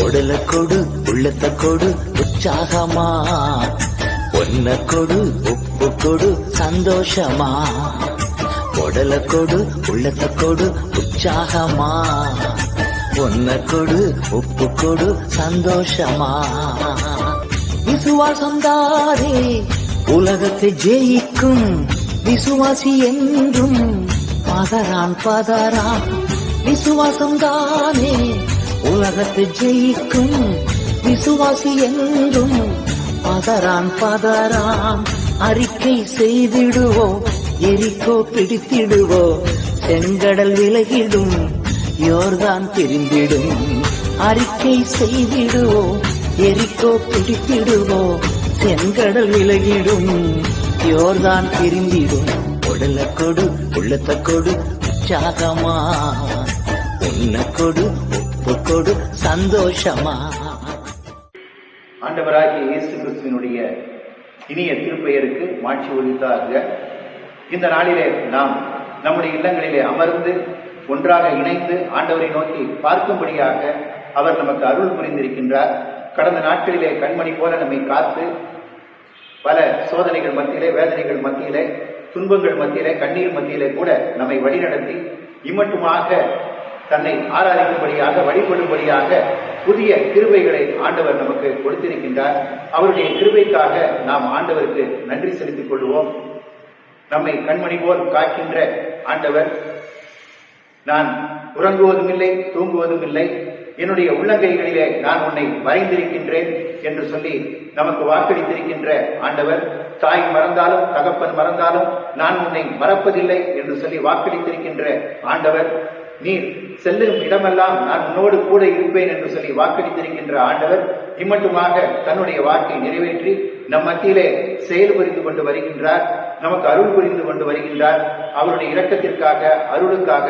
உடல கொடு உள்ளத்த கொடு உற்சாகமா, ஒன்ன கொடு உப்பு கொடு சந்தோஷமா. உடல கொடு உள்ளத்த கொடு உற்சாகமா, ஒன்ன கொடு உப்பு கொடு சந்தோஷமா. விசுவாசம் தாரே உலகத்தை ஜெயிக்கும், விசுவாசி என்றும் பதறான் பதறான். விசுவாசம் தானே உலகத்தை ஜெயிக்கும், விசுவாசி என்றும் பதறான் பதறான். அறிக்கை செய்திடுவோம், எரிக்கோ பிடித்திடுவோம், செங்கடல் விலகிடும், யோர்தான் பிரிந்திடும். அறிக்கை செய்திடுவோம், எரிக்கோ பிடித்திடுவோம், செங்கடல் விலகிடும், யோர்தான் பிரிந்திடும். உடல கொடு உள்ளத்த கொடு உற்சாகமா, உன்ன கொடு உப்பு கொடு சந்தோஷமா. ஆண்டவராகிய இயேசு கிறிஸ்துவினுடைய இனிய திருப்பெயருக்கு மாட்சி உரித்தாக. இந்த நாளிலே நாம் நம்முடைய இல்லங்களிலே அமர்ந்து ஒன்றாக இணைந்து ஆண்டவரை நோக்கி பார்க்கும்படியாக அவர் நமக்கு அருள் புரிந்திருக்கின்றார். கடந்த நாட்களிலே கண்மணி போல நம்மை காத்து பல சோதனைகள் மத்தியிலே, வேதனைகள் மத்தியிலே, துன்பங்கள் மத்தியிலே, கண்ணீர் மத்தியிலே கூட நம்மை வழிநடத்தி இம்மட்டுமாக தன்னை ஆராதிக்கும்படியாக வழிபடும்படியாக புதிய கிருபைகளை ஆண்டவர் நமக்கு கொடுத்திருக்கின்றார். அவருடைய கிருபைக்காக நாம் ஆண்டவருக்கு நன்றி செலுத்திக் கொள்வோம். நம்மை கண்மணி போல் காக்கின்ற ஆண்டவர், நான் உறங்குவதும் இல்லை தூங்குவதும் இல்லை, என்னுடைய உள்ளங்கைகளிலே நான் உன்னை வரைந்திருக்கின்றேன் என்று சொல்லி நமக்கு வாக்களித்திருக்கின்ற ஆண்டவர், தாய் மறந்தாலும் தகப்பன் மறந்தாலும் நான் உன்னை மறப்பதில்லை என்று சொல்லி வாக்களித்திருக்கின்ற ஆண்டவர், நீர் செல்லும் இடமெல்லாம் நான் உன்னோடு கூட இருப்பேன் என்று சொல்லி வாக்களித்திருக்கின்ற ஆண்டவர் இம்மட்டுமாக தன்னுடைய வாக்கை நிறைவேற்றி நம் மத்தியிலே செயல் புரிந்து கொண்டு வருகின்றார், நமக்கு அருள் புரிந்து கொண்டு வருகின்றார். அவருடைய இரக்கத்திற்காக அருளுக்காக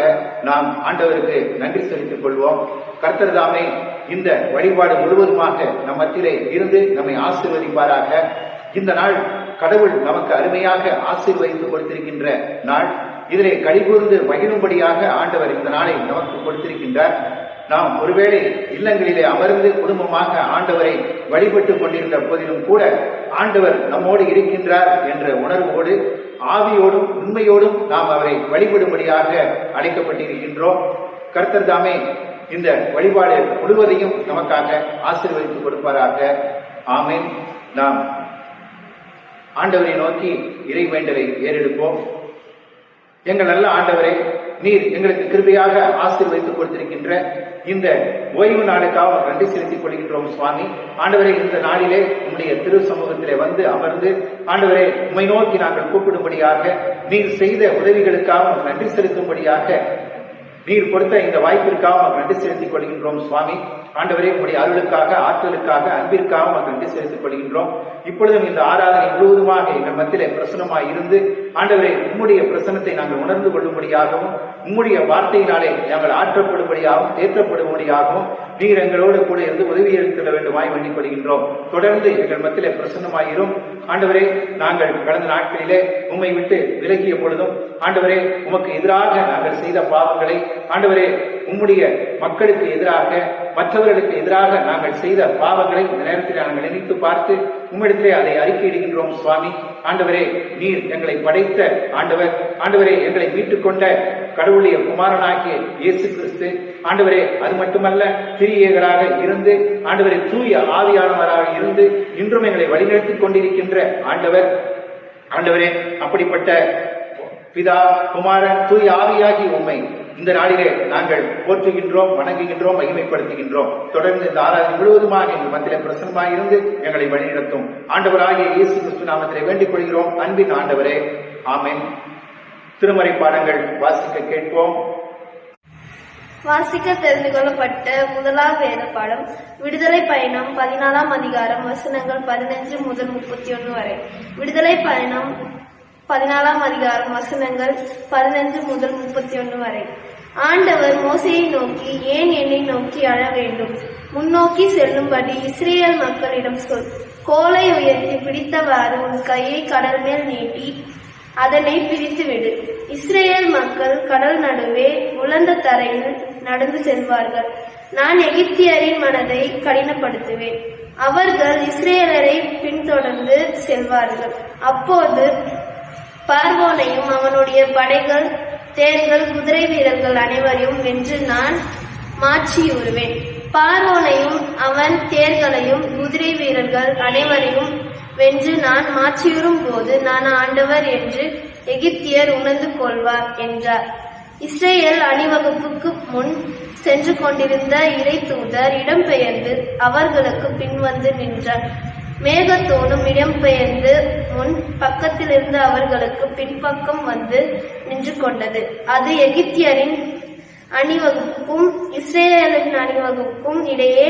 நாம் ஆண்டவருக்கு நன்றி செலுத்திக் கொள்வோம். கர்த்தர் தாமே இந்த வழிபாடு முழுவதுமாக நம் மத்தியிலே இருந்து நம்மை ஆசீர்வதிப்பாராக. இந்த நாள் கடவுள் நமக்கு அருமையாக ஆசீர்வதித்து கொடுத்திருக்கின்ற நாள். இதிலே கலிகூர்ந்து மகிழும்படியாக ஆண்டவர் இந்த நாளை நமக்கு கொடுத்திருக்கின்றார். நாம் ஒருவேளை இல்லங்களிலே அமர்ந்து குடும்பமாக ஆண்டவரை வழிபட்டுக் கொண்டிருந்த போதிலும் கூட ஆண்டவர் நம்மோடு இருக்கின்றார் என்ற உணர்வோடு ஆவியோடும் உண்மையோடும் நாம் அவரை வழிபடும்படியாக அழைக்கப்பட்டிருக்கின்றோம். கர்த்தர் தாமே இந்த வழிபாடு முழுவதையும் நமக்காக ஆசீர்வதித்துக் கொடுப்பாராக. ஆமென். நாம் ஆண்டவரை நோக்கி இறை வேண்டலை ஏறெடுப்போம். எங்கள் நல்ல ஆண்டவரே, நீர் எங்களுக்கு கிருபையாக ஆசீர்வதித்துக் கொடுத்திருக்கின்ற இந்த ஓய்வு நாளுக்காக நன்றி செலுத்திக் கொள்கின்றோம் சுவாமி. ஆண்டவரே, இந்த நாளிலே உம்முடைய திரு சமூகத்திலே வந்து அமர்ந்து ஆண்டவரே உம்மை நோக்கி நாங்கள் கூப்பிடும்படியாக, நீர் செய்த உதவிகளுக்காக நன்றி செலுத்தும்படியாக, நீர் கொடுத்த இந்த வாய்ப்பிற்காக நன்றி செலுத்திக் கொள்கின்றோம் சுவாமி. ஆண்டவரே, உங்களுடைய அருளுக்காக, ஆற்றலுக்காக, அன்பிற்காக நன்றி செலுத்திக் கொள்கின்றோம். இப்பொழுதும் இந்த ஆராதனை முழுவதுமாக எங்கள் மத்தியிலே பிரசனமாய் இருந்து ஆண்டவரே உம்முடைய பிரசனத்தை நாங்கள் உணர்ந்து கொள்ளும்படியாகவும், உம்முடைய வார்த்தையினாலே நாங்கள் ஆற்றப்படும்படியாகவும் தேற்றப்படும்படியாகவும் நீர் எங்களோடு கூட இருந்து உதவி அளித்திட வேண்டுமாய் வேண்டிக் கொள்கின்றோம். தொடர்ந்து எங்கள் மத்தியிலே பிரசன்னமாயிரும் ஆண்டவரே. நாங்கள் கடந்த நாட்களிலே உம்மை விட்டு விலகிய பொழுதும் ஆண்டவரே உமக்கு எதிராக நாங்கள் செய்த பாவங்களை ஆண்டவரே உம்முடைய மக்களுக்கு எதிராக, மற்றவர்களுக்கு எதிராக நாங்கள் செய்த பாவங்களை இந்த நேரத்தில் நாங்கள் நினைத்து பார்த்து உம்மிடத்திலே அதை அறிக்கையிடுகின்றோம் சுவாமி. ஆண்டவரே, நீர் எங்களை படைத்த ஆண்டவர், ஆண்டவரே எங்களை மீட்டுக் கொண்ட கடவுளுடைய குமாரனாகிய இயேசு கிறிஸ்து ஆண்டவரே, அது மட்டுமல்ல திரியேகராக இருந்து ஆண்டவரே தூய ஆவியானவராக இருந்து இன்றும் எங்களை வழிநடத்திக் கொண்டிருக்கின்ற ஆண்டவர். ஆண்டவரே, அப்படிப்பட்ட பிதா குமாரன் தூய ஆவியாகி உம்மை இந்த நாளிலே நாங்கள் போற்றுகின்றோம், வணங்குகின்றோம், மகிமைப்படுத்துகின்றோம். தொடர்ந்து இந்த ஆராதனை முழுவதுமாக எங்கள் மத்தியிலே பிரசன்னமாக இருந்து எங்களை வழிநடத்தும் ஆண்டவராகிய இயேசு கிறிஸ்து நாமத்திலே வேண்டிக் கொள்கிறோம் அன்பின் ஆண்டவரே. ஆமென். திருமறை பாடங்கள் வாசிக்க கேட்போம். வாசிக்க தெரிந்து கொள்ளப்பட்ட முதலாம் வேத பாடம் விடுதலை பயணம் 14ஆம் அதிகாரம் வசனங்கள் 15 முதல் 31 வரை. விடுதலை பயணம் 14ஆம் அதிகாரம் வசனங்கள் 15 முதல் 31 வரை. ஆண்டவர் மோசேயை நோக்கி, ஏன் என்னை நோக்கி அழ வேண்டும்? முன்னோக்கி செல்லும்படி இஸ்ரேல் மக்களிடம் சொல். கோலை உயர்த்தி பிடித்தவாறு உன் கையை கடல் மேல் நீட்டி அதனை பிரித்துவிடு. இஸ்ரேல் மக்கள் கடல் நடுவே உலர்ந்த தரையில் நடந்து செல்வார்கள். நான் எகிப்தியரின் மனதை கடினப்படுத்துவேன். அவர்கள் இஸ்ரேலரை பின்தொடர்ந்து செல்வார்கள். அப்போது பார்வோனையும் அவனுடைய படைகள், தேர்கள், குதிரை வீரர்கள் அனைவரையும் வென்று நான் மாற்றியுறுவேன். பார்வோனையும் அவன் தேர்களையும் குதிரை வீரர்கள் அனைவரையும் வென்று நான் மாற்றியுறும் போது நான் ஆண்டவர் என்று எகிப்தியர் உணர்ந்து கொள்வார் என்றார். இஸ்ரேல் அணிவகுப்புக்கு முன் சென்று கொண்டிருந்த இறை தூதர் இடம்பெயர்ந்து அவர்களுக்கு பின்வந்து நின்றார். மேகத்தோடும் இடம்பெயர்ந்து முன் பக்கத்திலிருந்து அவர்களுக்கு பின்பக்கம் வந்து நின்று கொண்டது. அது எகிப்தியரின் அணிவகுப்புக்கும் இஸ்ரேலின் அணிவகுப்புக்கும் இடையே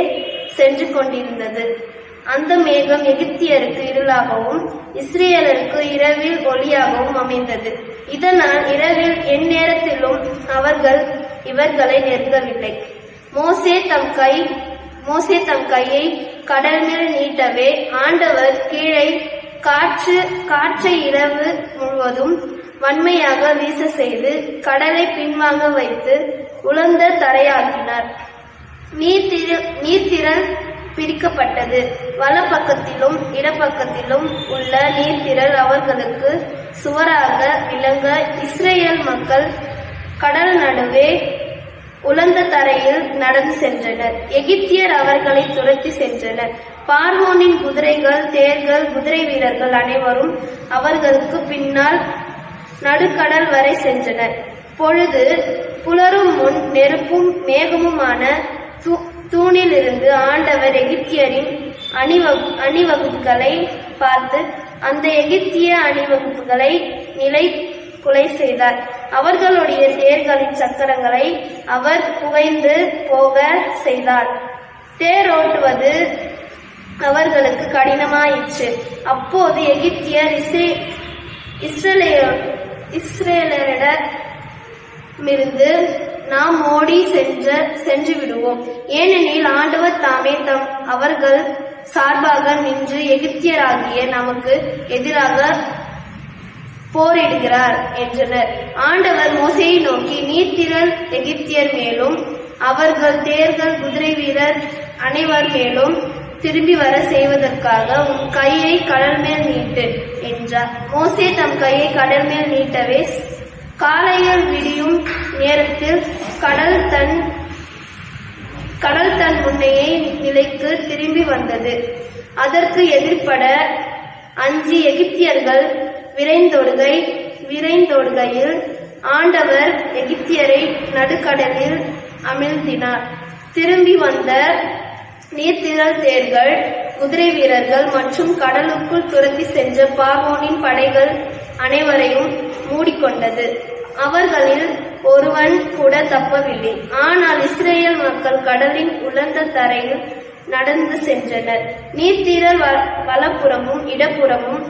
சென்று கொண்டிருந்தது. அந்த மேகம் எகிப்தியருக்கு இருளாகவும் இஸ்ரேலருக்கு இரவில் ஒளியாகவும் அமைந்தது. இதனால் இரவில் எந்நேரத்திலும் அவர்கள் இவர்களை நெருங்கவில்லை. மோசே தம் கையை கடல் மேல் நீட்டவே ஆண்டவர் கீழே காற்றை இரவு முழுவதும் வன்மையாக வீச செய்து கடலை பின்வாங்க வைத்து உலர்ந்த தரையாக்கினார். நீர்த்திரள் பிரிக்கப்பட்டது. வலப்பக்கத்திலும் இடப்பக்கத்திலும் உள்ள நீர்த்திரள் அவர்களுக்கு சுவராக விளங்க இஸ்ரேல் மக்கள் கடல் நடுவே உலர்ந்த தரையில் நடந்து சென்றனர். எகிப்தியர் அவர்களை துரத்தி சென்றனர். பார்வோனின் குதிரைகள், தேர்கள், குதிரை வீரர்கள் அனைவரும் அவர்களுக்கு பின்னால் நடுக்கடல் வரை சென்றனர். பொழுது புலரும் முன் நெருப்பும் மேகமுமான தூணில் இருந்து ஆண்டவர் எகிப்தியரின் அணிவகுப்புகளை பார்த்து அந்த எகிப்திய அணிவகுப்புகளை நிலை குலை செய்தார். அவர்களுடைய தேர்களின் சக்கரங்களை அவர் புகைந்து போக செய்தார். தேரோட்டுவது அவர்களுக்கு கடினமாயிற்று. அப்போது எகிப்தியர் இஸ்ரேலரிடமிருந்து நாம் ஓடி சென்று விடுவோம், ஏனெனில் ஆண்டவர் தாமே அவர்கள் சார்பாக நின்று எகிப்தியராகிய நமக்கு எதிராக போரிடுகிறார் என்றனர். ஆண்டவர் மோசேயை நோக்கி, நீர்த்திரள் எகிப்தியர் மேலும் அவர்கள் தேர்கள், குதிரை வீரர் அனைவர் மேலும் திரும்பி வர செய்வதற்காக உன் கையை கடல் மேல் நீட்டு என்றார். மோசே தம் கையை கடல் மேல் நீட்டவே காலையில் விடியும் நேரத்தில் கடல் தன் முன்னையே நிலைக்கு திரும்பி வந்தது. அதற்கு எதிர்ப்பட அஞ்சி எகிப்தியர்கள் விரைந்தோடுகையில் ஆண்டவர் எகிப்தியரை நடுக்கடலில் அமிழ்த்தினார். திரும்பி வந்த நீர்த்திரள் தேர்கள், குதிரை வீரர்கள் மற்றும் கடலுக்குள் துரத்தி சென்ற பார்வோனின் படைகள் அனைவரையும் மூடிக்கொண்டது. அவர்களில் ஒருவன் கூட தப்பவில்லை. ஆனால் இஸ்ரேல் மக்கள் கடலின் உலர்ந்த தரையில் நடந்து சென்றனர். நீர்த்திரள் வலப்புறமும் இடப்புறமும்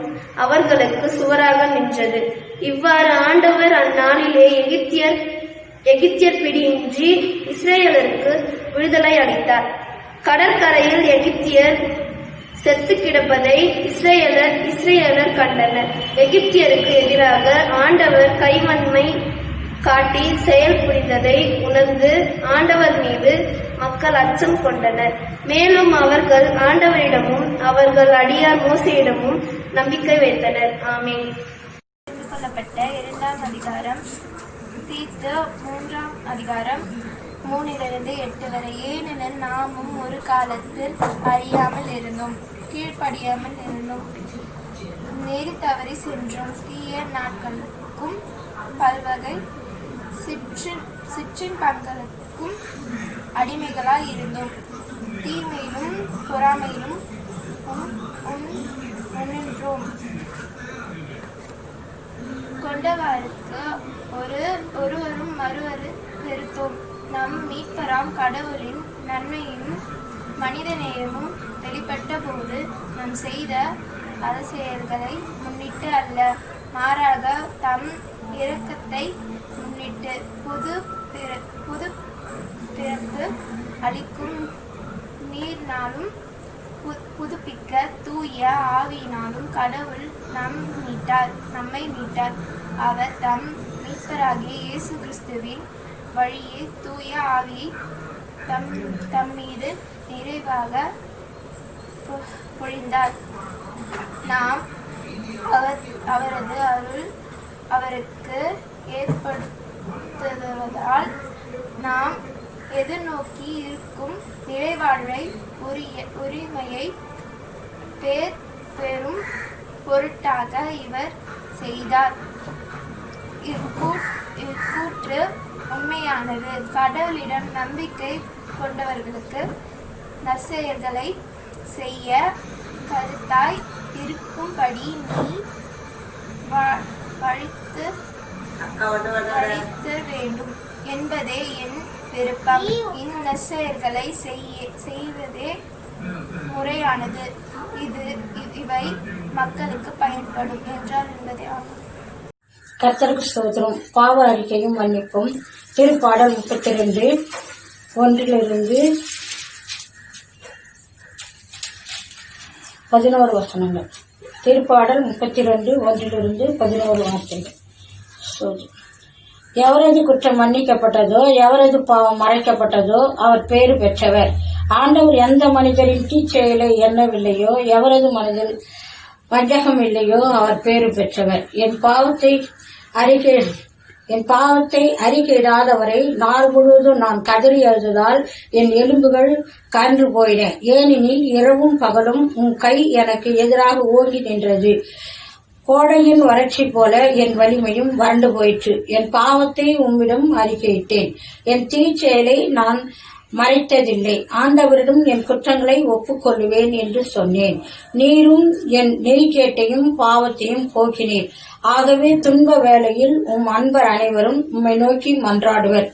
அவர்களுக்கு சுவராக நின்றது. இவ்வாறு ஆண்டவர் அந்நாளிலே எகிப்தியர் பிடியின்றி இஸ்ரேலருக்கு விடுதலை அளித்தார். கடற்கரையில் எகிப்தியர் செத்து கிடப்பதை இஸ்ரேலர் கண்டனர். எகிப்தியருக்கு எதிராக ஆண்டவர் கைவன்மை காட்டி செயல் புரிந்ததை உணர்ந்து ஆண்டவர் மீது மக்கள் அச்சம் கொண்டனர். மேலும் அவர்கள் ஆண்டவரிடமும் அவர்கள் அடியார் மோசேயிடமும் நம்பிக்கை வைத்தனர். ஆமென். கொள்ளப்பட்ட 2ஆம் அதிகாரம், தீத்து 3ஆம் அதிகாரம் 3-8 வரை. ஏனெனில் நாமும் ஒரு காலத்தில் அறியாமல் இருந்தோம், கீழ்ப்படியாமல் இருந்தோம், நெறி தவறி சென்றோம். தீய நாட்களுக்கும் பல்வகை சிற்றின் பண்களுக்கும் அடிமைகளாய் இருந்தோம். தீமையிலும் பொறாமையிலும் முன்னின்றோம். கொண்டவருக்கு ஒருவரும் மறுவரு வெறுத்தோம். நம் மீட்பராம் கடவுளின் நன்மையும் மனிதநேயமும் வெளிப்பட்ட போது நாம் செய்த அரசியல்களை முன்னிட்டு அல்ல, மாறாக தம் இரக்கத்தை முன்னிட்டு புது பிறப்பு அளிக்கும் நீர்னாலும் புதுப்பிக்க தூய ஆவியினாலும் கடவுள் நம்மை மீட்டார். அவர் தம் மீட்பராகிய இயேசு கிறிஸ்துவின் வழியே தூய ஆவியை தம்மீது நிறைவாக பொழிந்தார். நாம் அவரது அருள் அவருக்கு ஏற்படுத்துவதால் நாம் எதிர்நோக்கி இருக்கும் நிறைவாழ்வை உரிமையை பெறும் பொருட்டாக இவர் செய்தார். இக்கூற்று உண்மையானது. கடவுளிடம் நம்பிக்கை கொண்டவர்களுக்கு நற்செயல்களை செய்ய கருத்தாய் இருக்கும்படி நீ வழித்த வேண்டும் என்பதே என் விருப்பம். இந்நற்செயல்களை செய்வதே முறையானது. இவை மக்களுக்கு பயன்படும் என்றால் என்பதே ஆகும். கர்த்தருக்கு ஸ்தோத்திரம். பாவ அறிக்கையும் மன்னிப்பும். திருப்பாடல் 32 1 11 வசனங்கள். திருப்பாடல் 32 1 11 வார்த்தைகள். எவரது குற்றம் மன்னிக்கப்பட்டதோ, எவரது பாவம் மறைக்கப்பட்டதோ அவர் பேறு பெற்றவர். ஆண்டவர் எந்த மனிதரின் தீச்செயலை எண்ணவில்லையோ, எவரது மனதில் வஞ்சகம் இல்லையோ அவர் பேறு பெற்றவர். என் பாவத்தை அறிக்கையிடாதவரை நாள் முழுவதும் நான் கதறி அழுததால் என் எலும்புகள் கன்று போயின. ஏனெனில் இரவும் பகலும் உன் கை எனக்கு எதிராக ஓங்கி நின்றது. கோடையின் வறட்சி போல என் வலிமையும் வறண்டு போயிற்று. என் பாவத்தை உம்மிடம் அறிக்கையிட்டேன், என் தீச்செயலை நான் மறைத்ததில்லை. ஆண்டவரிடம் என் குற்றங்களை ஒப்புக்கொள்ளுவேன் என்று சொன்னேன். நீரும் என் நெறிக்கேட்டையும் பாவத்தையும் போக்கினீர். ஆகவே துன்ப வேளையில் உம் அன்பர் அனைவரும் உம்மை நோக்கி மன்றாடுவர்.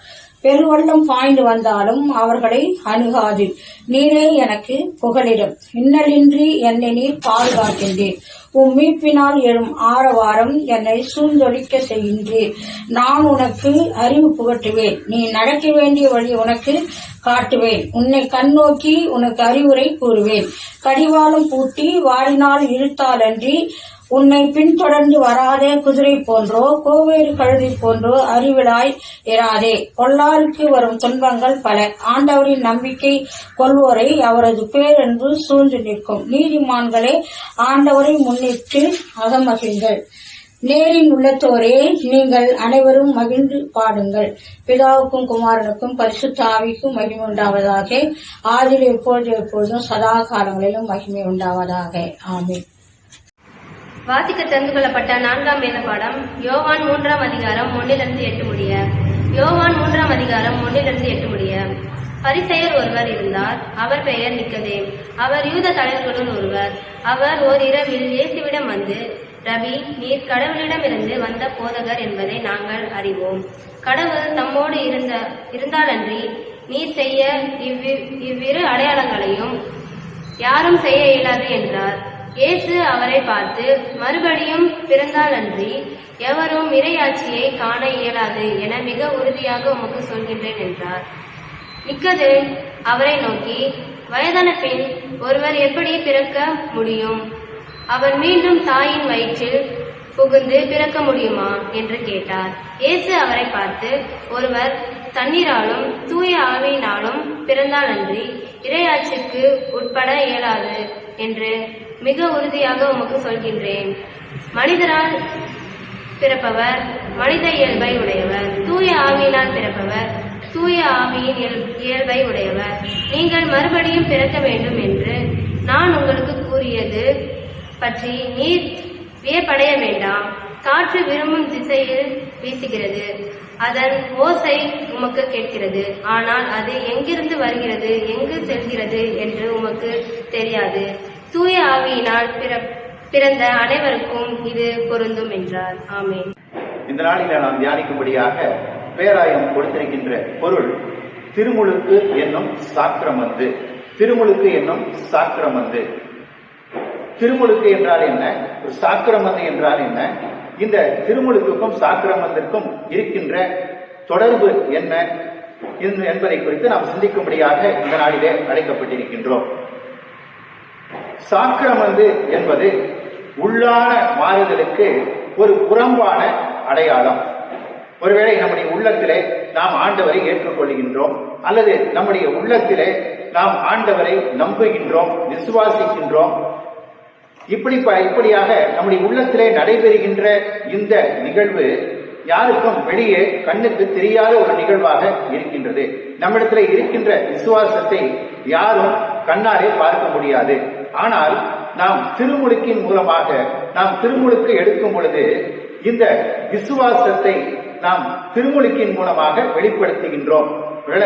பெருவெள்ளம் பாய்ந்து வந்தாலும் அவர்களை அணுகாது. நீரே எனக்கு புகலிடம். இன்னலின்றி என்னை நீர் பாதுகாக்கின்றீர். உம் மீட்பினால் எழும் ஆரவாரம் என்னை சூழ்ந்தொழிக்க செய்கின்றீர். நான் உனக்கு அறிவு புகட்டுவேன். நீ நடக்க வேண்டிய வழி உனக்கு காட்டுவேன். உன்னை கண்ணோக்கி உனக்கு அறிவுரை கூறுவேன். கடிவாளம் பூட்டி வாரினால் இழுத்தாலன்றி உன்னை பின்தொடர்ந்து வராதே. குதிரை போன்றோ கோவேறு கழுதை போன்றோ அறிவிலாய் இராதே. பொல்லாருக்கு வரும் துன்பங்கள் பல. ஆண்டவரின் நம்பிக்கை கொள்வோரை அவரது பேரன்பு சூழ்ந்து நிற்கும். நீதிமான்களே, ஆண்டவரை முன்னிட்டு அகமகிழ்ங்கள். நேரின் உள்ளத்தோரே, நீங்கள் அனைவரும் மகிழ்ந்து பாடுங்கள். பிதாவுக்கும் குமாரனுக்கும் பரிசுத்த ஆவிக்கும் மகிமை உண்டாவதாக. ஆதியில் எப்பொழுதும் சதா காலங்களிலும் மகிமை உண்டாவதாக. ஆமென். வாசிக்க தெரிந்து கொள்ளப்பட்ட 4ஆம் வேத பாடம் யோவான் 3ஆம் அதிகாரம் 1-8 முடிய. யோவான் 3ஆம் அதிகாரம் 1-8 முடிய. பரிசேயர் ஒருவர் இருந்தார். அவர் பெயர் நிக்கதேம். அவர் யூத தலைவர்களுள் ஒருவர். அவர் ஓர் இரவில் இயேசுவிடம் வந்து, ரபி, நீர் கடவுளிடமிருந்து வந்த போதகர் என்பதை நாங்கள் அறிவோம். கடவுள் தம்மோடு இருந்தாலன்றி நீர் செய்ய இவ்விரு அடையாளங்களையும் யாரும் செய்ய இயலாது என்றார். இயேசு அவரை பார்த்து, மறுபடியும் பிறந்தாலன்றி எவரும் இறையாட்சியை காண இயலாது என மிக உறுதியாக உமக்கு சொல்கின்றேன் என்றார். நிக்கதேம் அவரை நோக்கி, வயதான பின் ஒருவர் எப்படி பிறக்க முடியும்? அவர் மீண்டும் தாயின் வயிற்றில் புகுந்து பிறக்க முடியுமா என்று கேட்டார். இயேசு அவரை பார்த்து, ஒருவர் தண்ணீராலும் தூய ஆவியினாலும் பிறந்தாலன்றி இறையாட்சிக்கு உட்பட இயலாது என்று மிக உறுதியாக உமக்கு சொல்கின்றேன். மனிதரால் பிறப்பவர் மனித இயல்பை உடையவர், தூய ஆவியினால் பிறப்பவர் தூய ஆவியின் இயல்பை உடையவர். நீங்கள் மறுபடியும் பிறக்க வேண்டும் என்று நான் உங்களுக்கு கூறியது பற்றி நீர் வியப்படைய வேண்டாம். காற்று விரும்பும் திசையில் வீசுகிறது, அதன் ஓசை உமக்கு கேட்கிறது, ஆனால் அது எங்கிருந்து வருகிறது, எங்கு செல்கிறது என்று உமக்கு தெரியாது. தூய ஆவியினால் பிறந்த அனைவருக்கும் இது பொருந்தும் என்றார். ஆமென். இந்த நாளில் நாம் தியானிக்கும்படியாக பேராயம் கொடுத்திருக்கின்ற பொருள் திருமுழுக்கு என்னும் சாக்கிரமந்து. திருமுழுக்கு என்னும் சாக்கிரமந்து. திருமுழுக்கு என்றால் என்ன? ஒரு சாக்கிரமந்து என்றால் என்ன? இந்த திருமுழுக்குக்கும் சாக்கிரமந்திற்கும் இருக்கின்ற தொடர்பு என்ன என்பதை குறித்து நாம் சிந்திக்கும்படியாக இந்த நாளிலே அழைக்கப்பட்டிருக்கின்றோம். சாக்கிரமந்து என்பது உள்ளான மாறுதலுக்கு ஒரு புறம்பான அடையாளம். ஒருவேளை நம்முடைய உள்ளத்திலே நாம் ஆண்டவரை ஏற்றுக்கொள்கின்றோம், அல்லது நம்முடைய உள்ளத்திலே நாம் ஆண்டவரை நம்புகின்றோம், விசுவாசிக்கின்றோம். இப்படியாக நம்முடைய உள்ளத்திலே நடைபெறுகின்ற இந்த நிகழ்வு யாருக்கும் வெளியே கண்ணுக்கு தெரியாத ஒரு நிகழ்வாக இருக்கின்றது. நம்மிடத்திலே இருக்கின்ற விசுவாசத்தை யாரும் கண்ணாலே பார்க்க முடியாது. ஆனால் நாம் திருமுழுக்கின் மூலமாக நாம் திருமுழுக்கு எடுக்கும் பொழுது இந்த விசுவாசத்தை நாம் திருமுழுக்கின் மூலமாக வெளிப்படுத்துகின்றோம்.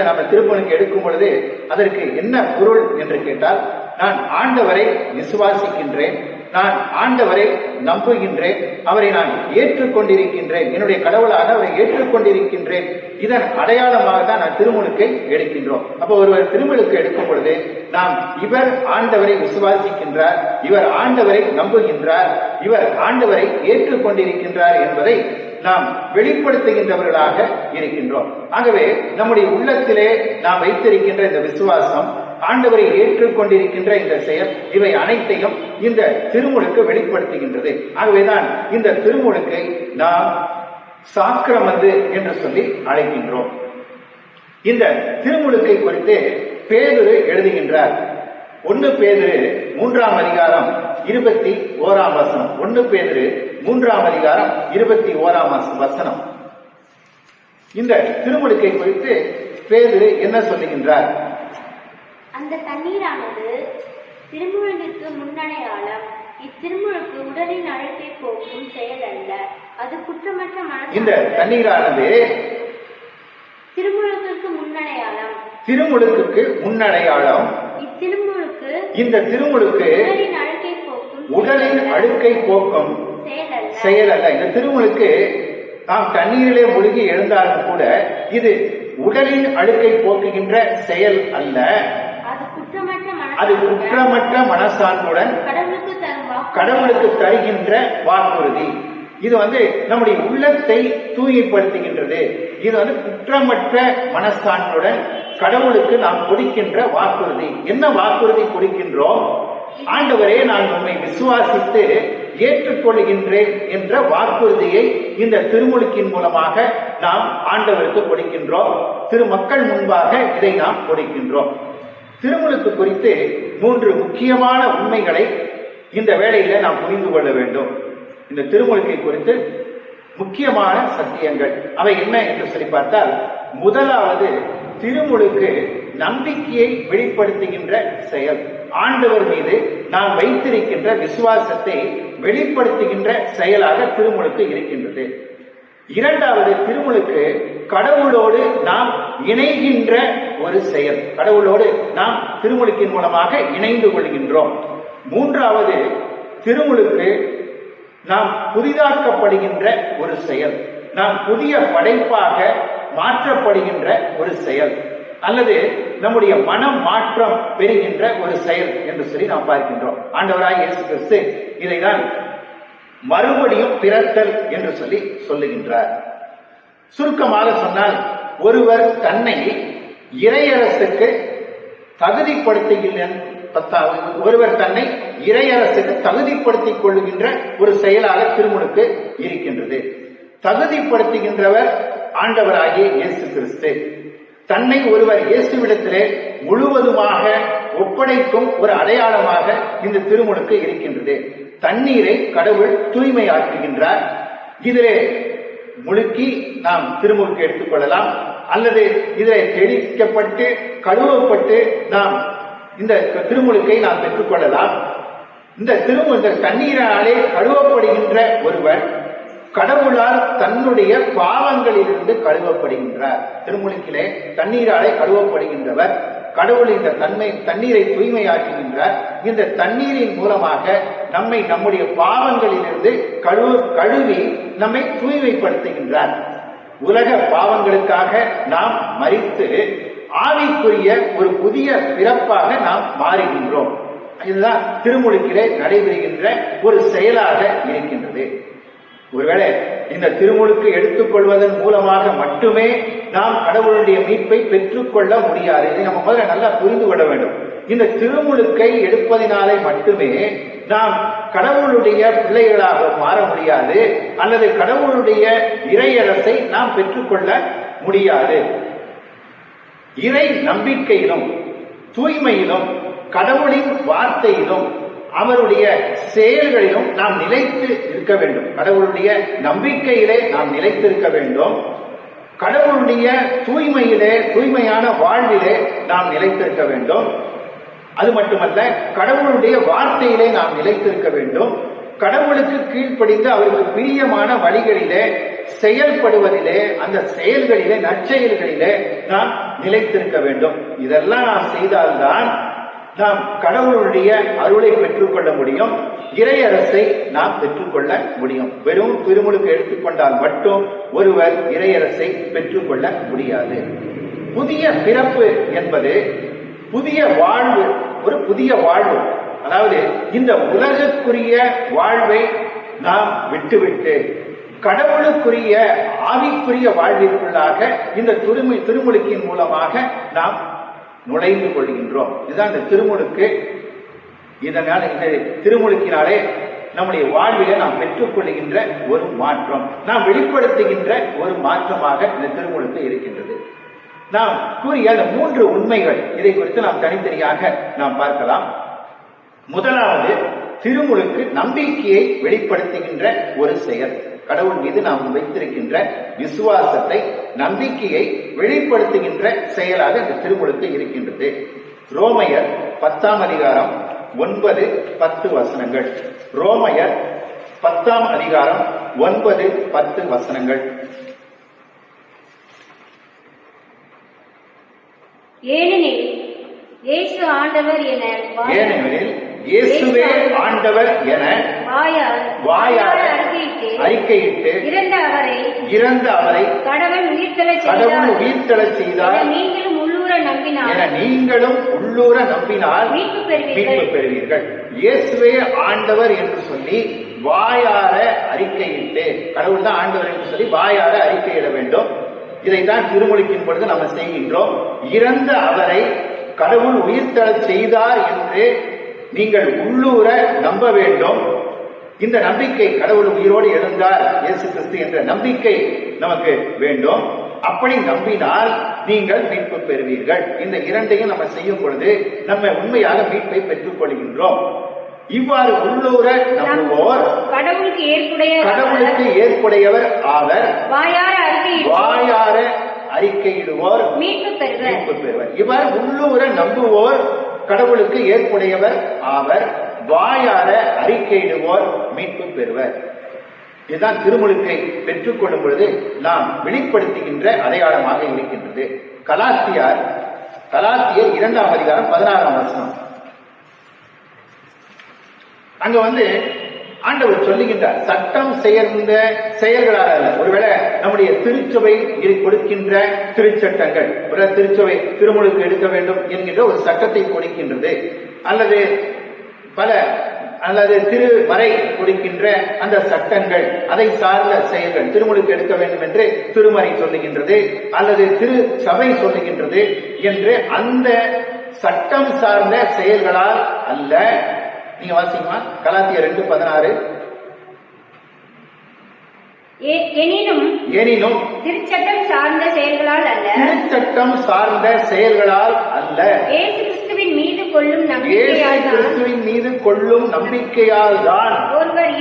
நம்ம திருமுழுக்கு எடுக்கும் பொழுது அதற்கு என்ன பொருள் என்று கேட்டால், நான் ஆண்டவரை விசுவாசிக்கின்றேன், நான் ஆண்டவரை நம்புகின்றேன், அவரை நான் ஏற்றுக்கொண்டிருக்கின்றேன், என்னுடைய கடவுளாக அவரை ஏற்றுக்கொண்டிருக்கின்றேன். இதன் அடையாளமாக தான் நான் திருமுழுக்கை எடுக்கின்றோம். அப்போ ஒருவர் திருமுழுக்கு எடுக்கும் பொழுது நாம் இவர் ஆண்டவரை விசுவாசிக்கின்றார், இவர் ஆண்டவரை நம்புகின்றார், இவர் ஆண்டவரை ஏற்றுக்கொண்டிருக்கின்றார் என்பதை நாம் வெளிப்படுத்துகின்றவர்களாக இருக்கின்றோம். ஆகவே நம்முடைய உள்ளத்திலே நாம் வைத்திருக்கின்ற இந்த விசுவாசம், ஆண்டவரை ஏற்றுக்கொண்டிருக்கின்ற இந்த செயல், இவை அனைத்தையும் இந்த திருமுழுக்கு வெளிப்படுத்துகின்றது. ஆகவேதான் இந்த திருமுழுக்கை நாம் சாக்கிரமந்து என்று சொல்லி அழைக்கின்றோம். இந்த திருமுழுக்கை குறித்து பேதுரு எழுதுகின்றார். 1 பேதுரு 3ஆம் அதிகாரம் 21ஆம் வசனம். 1 பேதுரு 3ஆம் அதிகாரம் 21ஆம் வசனம். இந்த திருமுழுக்கை குறித்து பேதுரு என்ன சொல்லுகின்றார்? அந்த தண்ணீரானது திருமுழுக்கிற்கு முன்னடையாளம். இத்திருமுழுக்கு உடலின் அழுக்கை போக்கும் செயல் அல்ல, அது குற்றமற்ற மனசாட்சி. இந்த தண்ணீரானது திருமுழுக்கு முன்னடையாளம். திருமுழுக்கு முன்னடையாளம். இத்திருமுழுக்கு இந்த திருமுழுக்கு உடலின் அழுக்கை போக்கும் செயல் அல்ல. இந்த திருமுழுக்கு நாம் தண்ணீரிலே மூழ்கி எழுந்தாலும் கூட இது உடலின் அழுக்கை போக்குகின்ற செயல் அல்ல. அது குற்றமற்ற மனசான்றுடன் கடவுளுக்கு தருகின்ற வாக்குறுதி. இது நம்முடைய உள்ளத்தை தூய்மைப்படுத்துகின்றது. இது குற்றமற்ற மனசான்றுடன் கடவுளுக்கு நாம் கொடுக்கின்ற வாக்குறுதி. என்ன வாக்குறுதி கொடுக்கின்றோம்? ஆண்டவரே, நான் உம்மை விசுவாசித்து ஏற்றுக்கொள்கின்றேன் என்ற வாக்குறுதியை இந்த திருமுழுக்கின் மூலமாக நாம் ஆண்டவருக்கு கொடுக்கின்றோம். திருமக்கள் முன்பாக இதை நாம் கொடுக்கின்றோம். திருமுழுக்கு குறித்து 3 முக்கியமான உண்மைகளை இந்த வேளையில நாம் புரிந்து கொள்ள வேண்டும். இந்த திருமுழுக்கை குறித்து முக்கியமான சத்தியங்கள் அவை என்ன என்று சொல்லி பார்த்தால், முதலாவது, திருமுழுக்கு நம்பிக்கையை வெளிப்படுத்துகின்ற செயல். ஆண்டவர் மீது நாம் வைத்திருக்கின்ற விசுவாசத்தை வெளிப்படுத்துகின்ற செயலாக திருமுழுக்கு இருக்கின்றது. இரண்டாவது, திருமுழுக்கு கடவுளோடு நாம் இணைகின்ற ஒரு செயல். கடவுளோடு நாம் திருமுழுக்கின் மூலமாக இணைந்து கொள்கின்றோம். மூன்றாவது, திருமுழுக்கு நாம் புதிதாக்கப்படுகின்ற ஒரு செயல். நாம் புதிய படைப்பாக மாற்றப்படுகின்ற ஒரு செயல், அல்லது நம்முடைய மனம் மாற்றம் பெறுகின்ற ஒரு செயல் என்று சொல்லி நாம் பார்க்கின்றோம். ஆண்டவராய் இயேசு கிறிஸ்து இதைதான் மறுபடியும் பிறத்தல் என்று சொல்லி சொல்லுகின்றார். சுருக்கமாக சொன்னால், ஒருவர் தன்னை இறையரசுக்கு தகுதிப்படுத்திக் கொள்ளுகின்ற ஒரு செயலாக திருமுழுக்கு இருக்கின்றது. தகுதிப்படுத்துகின்றவர் ஆண்டவராகிய இயேசு கிறிஸ்து. தன்னை ஒருவர் இயேசுவிடத்திலே முழுவதுமாக ஒப்படைக்கும் ஒரு அடையாளமாக இந்த திருமுழுக்கு இருக்கின்றது. தண்ணீரை கடவுள் தூய்மையாக்குகின்றார். இதிலே முழுக்கி நாம் திருமுழுக்கு எடுத்துக்கொள்ளலாம், அல்லது இதிலே தெளிக்கப்பட்டு கழுவப்பட்டு நாம் இந்த திருமுழுக்கை நாம் பெற்றுக்கொள்ளலாம். இந்த தண்ணீராலே கழுவப்படுகின்ற ஒருவர் கடவுளால் தன்னுடைய பாவங்களிலிருந்து கழுவப்படுகின்றார். திருமுழுக்கிலே தண்ணீராலே கழுவப்படுகின்றவர் கடவுள் இந்த தண்ணீரை தூய்மையாக்குகின்றார். இந்த தண்ணீரின் மூலமாக நம்மை நம்முடைய பாவங்களிலிருந்து கழுவி நம்மை தூய்மைப்படுத்துகின்றார். உலக பாவங்களுக்காக நாம் மரித்து ஆவிக்குரிய ஒரு புதிய பிறப்பாக நாம் மாறுகின்றோம். இதுதான் திருமுழுக்கிலே நடைபெறுகின்ற ஒரு செயலாக இருக்கின்றது. ஒருவேளை இந்த திருமுழுக்கு எடுத்துக்கொள்வதன் மூலமாக மட்டுமே நாம் கடவுளுடைய மீட்பை பெற்றுக்கொள்ள முடியாது. இதை நம்ம முதல்ல நல்லா புரிந்து கொள்ள வேண்டும். இந்த திருமுழுக்கை எடுப்பதினாலே மட்டுமே நாம் கடவுளுடைய பிள்ளைகளாக மாற முடியாது, அல்லது கடவுளுடைய இறையரசை நாம் பெற்றுக்கொள்ள முடியாது. இறை நம்பிக்கையிலும் தூய்மையிலும் கடவுளின் வார்த்தையிலும் அவருடைய செயல்களிலும் நாம் நிலைத்து இருக்க வேண்டும். கடவுளுடைய நம்பிக்கையிலே நாம் நிலைத்திருக்க வேண்டும். கடவுளுடைய தூய்மையிலே, தூய்மையான வாழ்விலே நாம் நிலைத்திருக்க வேண்டும். அது மட்டுமல்ல, கடவுளுடைய வார்த்தையிலே நாம் நிலைத்திருக்க வேண்டும். கடவுளுக்கு கீழ்ப்படிந்து அவருக்கு பிரியமான வழிகளிலே செயல்படுவதிலே, அந்த செயல்களிலே, நற்செயல்களிலே நாம் நிலைத்திருக்க வேண்டும். இதெல்லாம் நாம் செய்தால்தான் நாம் கடவுளுடைய அருளை பெற்றுக்கொள்ள முடியும், இறையரசை நாம் பெற்றுக்கொள்ள முடியும். வெறும் திருமுழுக்கு எடுத்துக்கொண்டால் மட்டும் ஒருவர் இறையரசை பெற்றுக்கொள்ள முடியாது. புதிய பிறப்பு என்பது புதிய வாழ்வு, ஒரு புதிய வாழ்வு. அதாவது இந்த உலகக்குரிய வாழ்வை நாம் விட்டுவிட்டு கடவுளுக்குரிய ஆவிக்குரிய வாழ்விற்குள்ளாக இந்த திருமுழுக்கின் மூலமாக நாம் நுழைந்து கொள்கின்றோம். இதுதான் இந்த திருமுழுக்கு. இதனால் இந்த திருமுழுக்கினாலே நம்முடைய வாழ்விலே நாம் பெற்றுக்கொள்கின்ற ஒரு மாற்றம், நாம் வெளிப்படுத்துகின்ற ஒரு மாற்றமாக இந்த திருமுழுக்கு இருக்கின்றது. நாம் கூறிய அந்த 3 உண்மைகள், இதை குறித்து நாம் தனித்தனியாக நாம் பார்க்கலாம். முதலாவது, திருமுழுக்கு நம்பிக்கையை வெளிப்படுத்துகின்ற ஒரு செயல். கடவுள் மீது நாம் வைத்திருக்கின்ற விசுவாசத்தை, நம்பிக்கையை வெளிப்படுத்துகின்ற செயலாக இந்த திருமுழுக்கு இருக்கின்றது. ரோமையர் 10ஆம் அதிகாரம் 9-10 வசனங்கள். ரோமையர் 10ஆம் அதிகாரம் 9-10 வசனங்கள். ஏனெனில் இயேசு ஆண்டவர் என இயேசுவே ஆண்டவர் என வாயார அறிக்கையிட்டு இறந்த அவரை கடவுள் உயிர்த்தெழச் செய்தார் என நீங்களும் உள்ளூர நம்பினால் மீட்பு பெறுவீர்கள். இயேசுவே ஆண்டவர் என்று சொல்லி வாயார அறிக்கையிட்டு, கடவுள் தான் ஆண்டவர் என்று சொல்லி வாயார அறிக்கையிட வேண்டும். இதைத்தான் திருமுழுக்கின் பொழுது நம்ம செய்கின்றோம். இறந்த அவரை கடவுள் உயிர்த்தெழச் செய்தார் என்று நீங்கள் உள்ளூர நம்ப வேண்டும். இந்த நம்பிக்கை, கடவுள் உயிரோடு எழுந்தார் இயேசு கிறிஸ்து என்ற நம்பிக்கை நமக்கு வேண்டும். அப்படி நம்பினால் நீங்கள் மீட்பு பெறுவீர்கள். இந்த இரண்டையும் நம்ம செய்யும் பொழுது நம்ம உண்மையாக மீட்பை பெற்றுக் கொள்கின்றோம். இவ்வாறு உள்ளூர நம்புவோர் கடவுளுக்கு ஏற்புடையவர் ஆவர், வாயார அறிக்கையிடுவோர் மீட்பு பெறுவர். இவ்வாறு உள்ளூர நம்புவோர் கடவுளுக்கு ஏற்புடையவர் ஆவர், வாயார அறிக்கையிடுவோர் மீட்பு பெறுவர். இதுதான் திருமுழுக்கை பெற்றுக் கொள்ளும் பொழுது நாம் வெளிப்படுத்துகின்ற அடையாளமாக இருக்கின்றது. கலாத்தியர் 2ஆம் அதிகாரம் 16ஆம் வசனம். அங்க ஆண்டவர் சொல்லுகின்றார், சட்டம் சேர்ந்த செயல்களால் அல்ல. ஒருவேளை நம்முடைய திருச்சபை கொடுக்கின்ற திருச்சட்டங்கள், திருச்சபை திருமுழுக்கு எடுக்க வேண்டும் என்கின்ற ஒரு சட்டத்தை கொடுக்கின்றது, அல்லது திருமறை கொடுக்கின்ற அந்த சட்டங்கள், அதை சார்ந்த செயல்கள், திருமுழுக்கு எடுக்க வேண்டும் என்று திருமறை சொல்லுகின்றது அல்லது திரு சபை சொல்லுகின்றது என்று அந்த சட்டம் சார்ந்த செயல்களால் அல்ல. நீங்க வாசிக்குமா? கலாத்தியர் 2:16. எனினும் திருச்சட்டம் சார்ந்த செயல்களால் அல்ல, இயேசு கிறிஸ்துவின் மீது கொள்ளும் நம்பிக்கையால் தான் ஒருவர்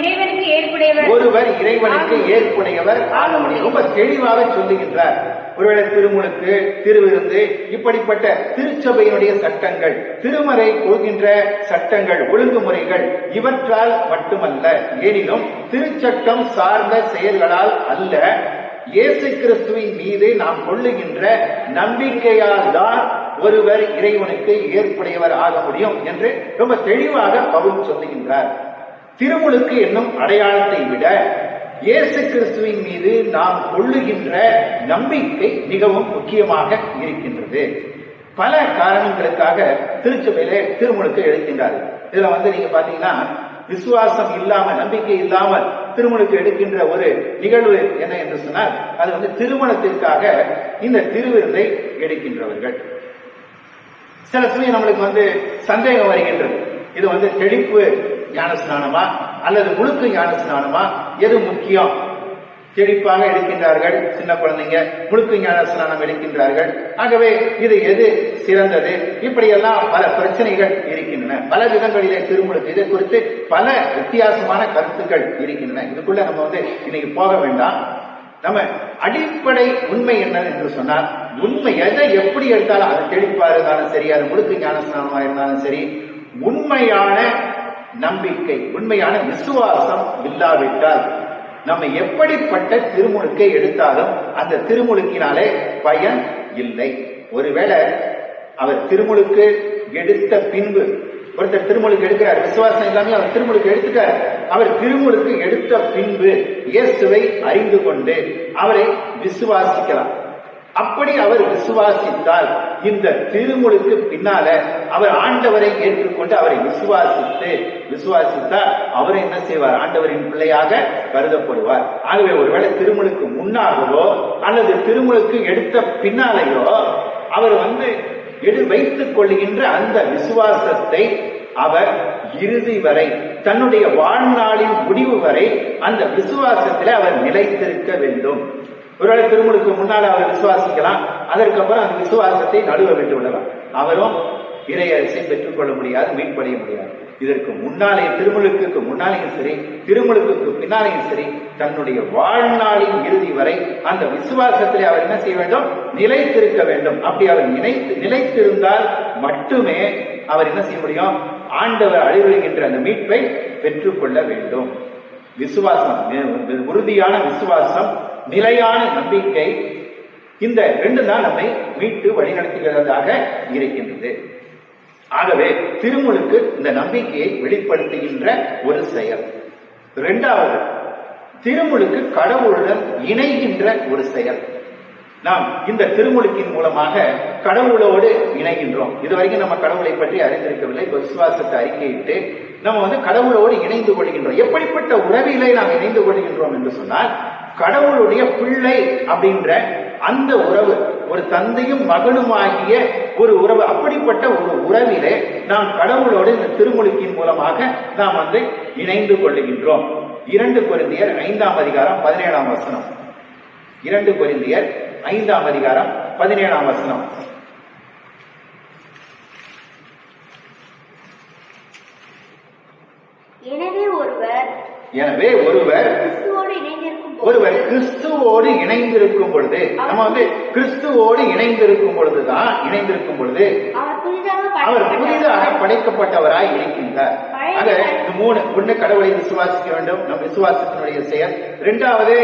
இறைவனுக்கு ஏற்புடையவர் ஆக முடியும். ரொம்ப தெளிவாக சொல்லுகின்றார். ஒருவேளை திருமுழுக்கு, திருவிருந்து, இப்படிப்பட்ட திருச்சபையினுடைய சட்டங்கள், திருமறை கொள்கின்ற சட்டங்கள், ஒழுங்குமுறைகள், இவற்றால் மட்டுமல்ல, எனினும் திருச்சட்டம் சார்ந்த செயல்களால் அல்ல, இயேசு கிறிஸ்துவின் மீது நாம் கொள்ளுகின்ற நம்பிக்கையால் தான் ஒருவர் இறைவனுக்கு ஏற்புடையவர் ஆக முடியும் என்று ரொம்ப தெளிவாக பவுல் சொல்லுகின்றார். திருமுழுக்கு என்னும் அடையாளத்தை விட இயேசு கிறிஸ்துவின் மீது நாம் கொள்ளுகின்ற நம்பிக்கை மிகவும் முக்கியமாக இருக்கின்றது. பல காரணங்களுக்காக திருச்சபையிலே திருமுழுக்கு எடுக்கின்றார்கள். இதுல நீங்க பாத்தீங்கன்னா, விசுவாசம் இல்லாம, நம்பிக்கை இல்லாமல் திருமுழுக்கு எடுக்கின்ற ஒரு நிகழ்வு என்ன என்று சொன்னால், அது திருமணத்திற்காக இந்த திருவிருந்தை எடுக்கின்றவர்கள். சில சமயம் நம்மளுக்கு சந்தேகம் வருகின்றது, இது தெளிப்பு ஞானஸ்நானமா அல்லது முழுக்கு ஞானஸ்நானமா, எது முக்கியம்? செழிப்பாக எடுக்கின்றார்கள் சின்ன குழந்தைங்க, முழுக்கு ஞானஸ்நானம் எடுக்கின்றார்கள். ஆகவே இது எது சிறந்தது? இப்படியெல்லாம் பல பிரச்சனைகள் இருக்கின்றன. பல விதங்களிலே திருமுழுக்கு இதை குறித்து பல வித்தியாசமான கருத்துக்கள் இருக்கின்றன. இதுக்குள்ள நம்ம இன்னைக்கு போக வேண்டாம். நம்ம அடிப்படை உண்மை என்ன என்று சொன்னால், உண்மை எதை எப்படி எடுத்தாலும், அது தெளிப்பா இருந்தாலும் சரி, அது முழுக்கு ஞானஸ்நானமா இருந்தாலும் சரி, உண்மையான நம்பிக்கை, உண்மையான விசுவாசம் இல்லாவிட்டால் நம்ம எப்படிப்பட்ட திருமுழுக்கை எடுத்தாலும் அந்த திருமுழுக்கினாலே பயன் இல்லை. ஒருவேளை அவர் திருமுழுக்கு எடுத்த பின்பு, ஒருத்தர் திருமுழுக்கு எடுக்கிறார், விசுவாசம் இல்லாமல் அவர் திருமுழுக்கு எடுத்துட்டார். அவர் திருமுழுக்கு எடுத்த பின்பு இயேசுவை அறிந்து கொண்டு அவரை விசுவாசிக்கலாம். அப்படி அவர் விசுவாசித்தால், இந்த திருமுழுக்கு பின்னால அவர் ஆண்டவரை ஏற்றுக்கொண்டு அவரை விசுவாசித்தால் அவரை என்ன செய்வார்? ஆண்டவரின் பிள்ளையாக கருதப்படுவார். ஆகவே ஒருவேளை திருமுழுக்கு முன்னாகவோ அல்லது திருமுழுக்கு எடுத்த பின்னாலேயோ அவர் வைத்துக் கொள்கின்ற அந்த விசுவாசத்தை அவர் இறுதி வரை, தன்னுடைய வாழ்நாளின் முடிவு வரை அந்த விசுவாசத்தில் அவர் நிலைத்திருக்க வேண்டும். ஒருவேளை திருமுழுக்கு முன்னால் அவர் விசுவாசிக்கலாம், அதற்கப்புறம் அந்த விசுவாசத்தை நடுவ விட்டு விடலாம். அவரும் இறையரசை பெற்றுக் கொள்ள முடியாது, மீட்படைய முடியாது. இதற்கு முன்னாலே, திருமுழுக்கு முன்னாலேயும் சரி, திருமுழுக்கு பின்னாலேயும் சரி, தன்னுடைய வாழ்நாளின் இறுதி வரை அந்த விசுவாசத்திலே அவர் என்ன செய்ய வேண்டும்? நிலைத்திருக்க வேண்டும். அப்படி அவர் நிலைத்திருந்தால் மட்டுமே அவர் என்ன செய்ய முடியும்? ஆண்டவர் அளிக்கின்ற அந்த மீட்பை பெற்றுக்கொள்ள வேண்டும். விசுவாசம், உறுதியான விசுவாசம், நிலையான நம்பிக்கை, இந்த ரெண்டு தான் நம்மை மீட்டு வழிநடத்துகிறதாக இருக்கின்றது. ஆகவே திருமுழுக்கு இந்த நம்பிக்கையை வெளிப்படுத்துகின்ற ஒரு செயல். இரண்டாவது, திருமுழுக்கு கடவுளுடன் இணைகின்ற ஒரு செயல். நாம் இந்த திருமுழுக்கின் மூலமாக கடவுளோடு இணைகின்றோம். இதுவரைக்கும் நம்ம கடவுளை பற்றி அறிந்திருக்கவில்லை. விசுவாசத்தை அறிக்கையிட்டு நம்ம கடவுளோடு இணைந்து கொள்கின்றோம். எப்படிப்பட்ட உறவிலே நாம் இணைந்து கொள்கின்றோம் என்று சொன்னால், கடவுளுடைய பிள்ளை அப்படின்ற அந்த உறவு, ஒரு தந்தையும் மகனுமாகிய ஒரு உறவு, அப்படிப்பட்ட ஒரு உறவிலே நாம் கடவுளோடு இந்த திருமுழுக்கின் மூலமாக நாம் இணைந்து கொள்ளுகின்றோம். 2 கொரிந்தியர் 5ஆம் அதிகாரம் 17ஆம் வசனம். 2 கொரிந்தியர் 5ஆம் அதிகாரம் 17ஆம் வசனம். எனவே ஒருவர் கிறிஸ்துவோடு இணைந்திருக்கும் பொழுது, நம்ம கிறிஸ்துவோடு இணைந்திருக்கும் பொழுது அவர் புதிதாக படைக்கப்பட்டவராய் இருக்கின்றார். ஆக இந்த 3, ஒண்ணு கடவுளை விசுவாசிக்க வேண்டும், நம் விசுவாசத்தினுடைய செயல். 2வது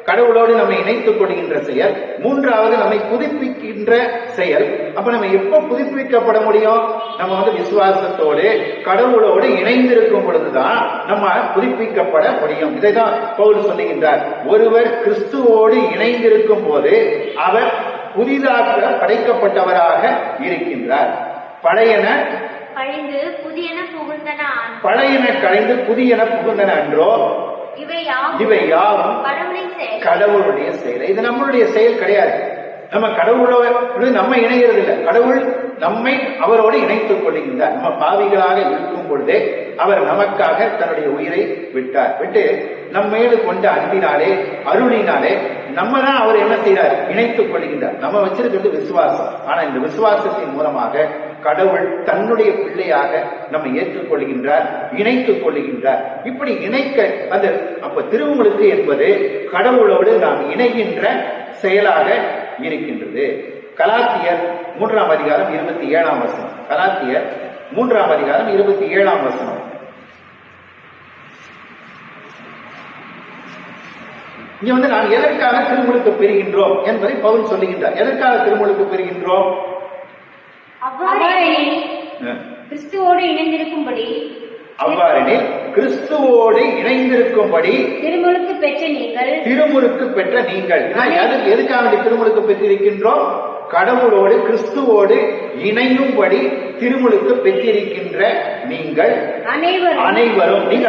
கடவுளோடு நம்மை இணைத்துக் கொள்கின்ற செயல். 3வது நம்மை புதுப்பிக்கின்ற செயல். அப்ப நம்ம எப்ப புதுப்பிக்கப்பட முடியும்? நம்ம விசுவாசத்தோடு கடவுளோடு இணைந்திருக்கும் பொழுதுதான் நம்ம புதுப்பிக்கப்பட முடியும். இதைதான் பவுல் சொல்லுகின்றார். ஒருவர் கிறிஸ்துவோடு இணைந்திருக்கும் போது அவர் புதிதாக படைக்கப்பட்டவராக இருக்கின்றார். பழையன கழிந்து புதியன புகுந்தன அன்றோ? இவை யாவும் கடவுளுடைய செயல். இது நம்மளுடைய செயல் கிடையாது. நம்ம கடவுளோடு நம்ம இணைகிறது இல்லை. கடவுள் நம்மை அவரோடு இணைத்துக் கொள்கின்றார். நம்ம பாவிகளாக இருக்கும் பொழுதே அவர் நமக்காக தன்னுடைய உயிரை விட்டு நம்ம மேல் கொண்ட அன்பினாலே, அருளினாலே நம்ம தான் அவர் என்ன செய்யறார்? இணைத்துக் கொள்கின்றார். நம்ம வச்சிருக்கிறது விசுவாசம். ஆனா இந்த விசுவாசத்தின் மூலமாக கடவுள் தன்னுடைய பிள்ளையாக நம்ம ஏற்றுக்கொள்கின்றார், இணைத்துக் கொள்கின்றார். இப்படி இணைக்க அப்ப திருமுழுக்கு என்பது கடவுளோடு நாம் இணைகின்ற செயலாக இருக்கின்றது. கலாத்தியர் 3ஆம் அதிகாரம் 27ஆம் வசனம். கலாத்தியர் 3ஆம் அதிகாரம் 27ஆம் வசனம். இங்க நாம் எதற்காக திருமுழுக்கு பெறுகின்றோம் என்பதை பவுல் சொல்லுகின்றார். எதற்காக திருமுழுக்கு பெறுகின்றோம்? கிறிஸ்துவோடு இணைந்திருக்கும்படி, அவ்வாறெனில் கிறிஸ்துவோடு இணைந்திருக்கும்படி திருமுழுக்கு பெற்ற நீங்கள். எதுக்காக திருமுழுக்கு பெற்றிருக்கின்றோம்? கடவுளோடு கிறிஸ்துவோடு இணையும்படி திருமுழுக்கு பெற்றிருக்கின்ற நீங்கள் அனைவரும், நீங்க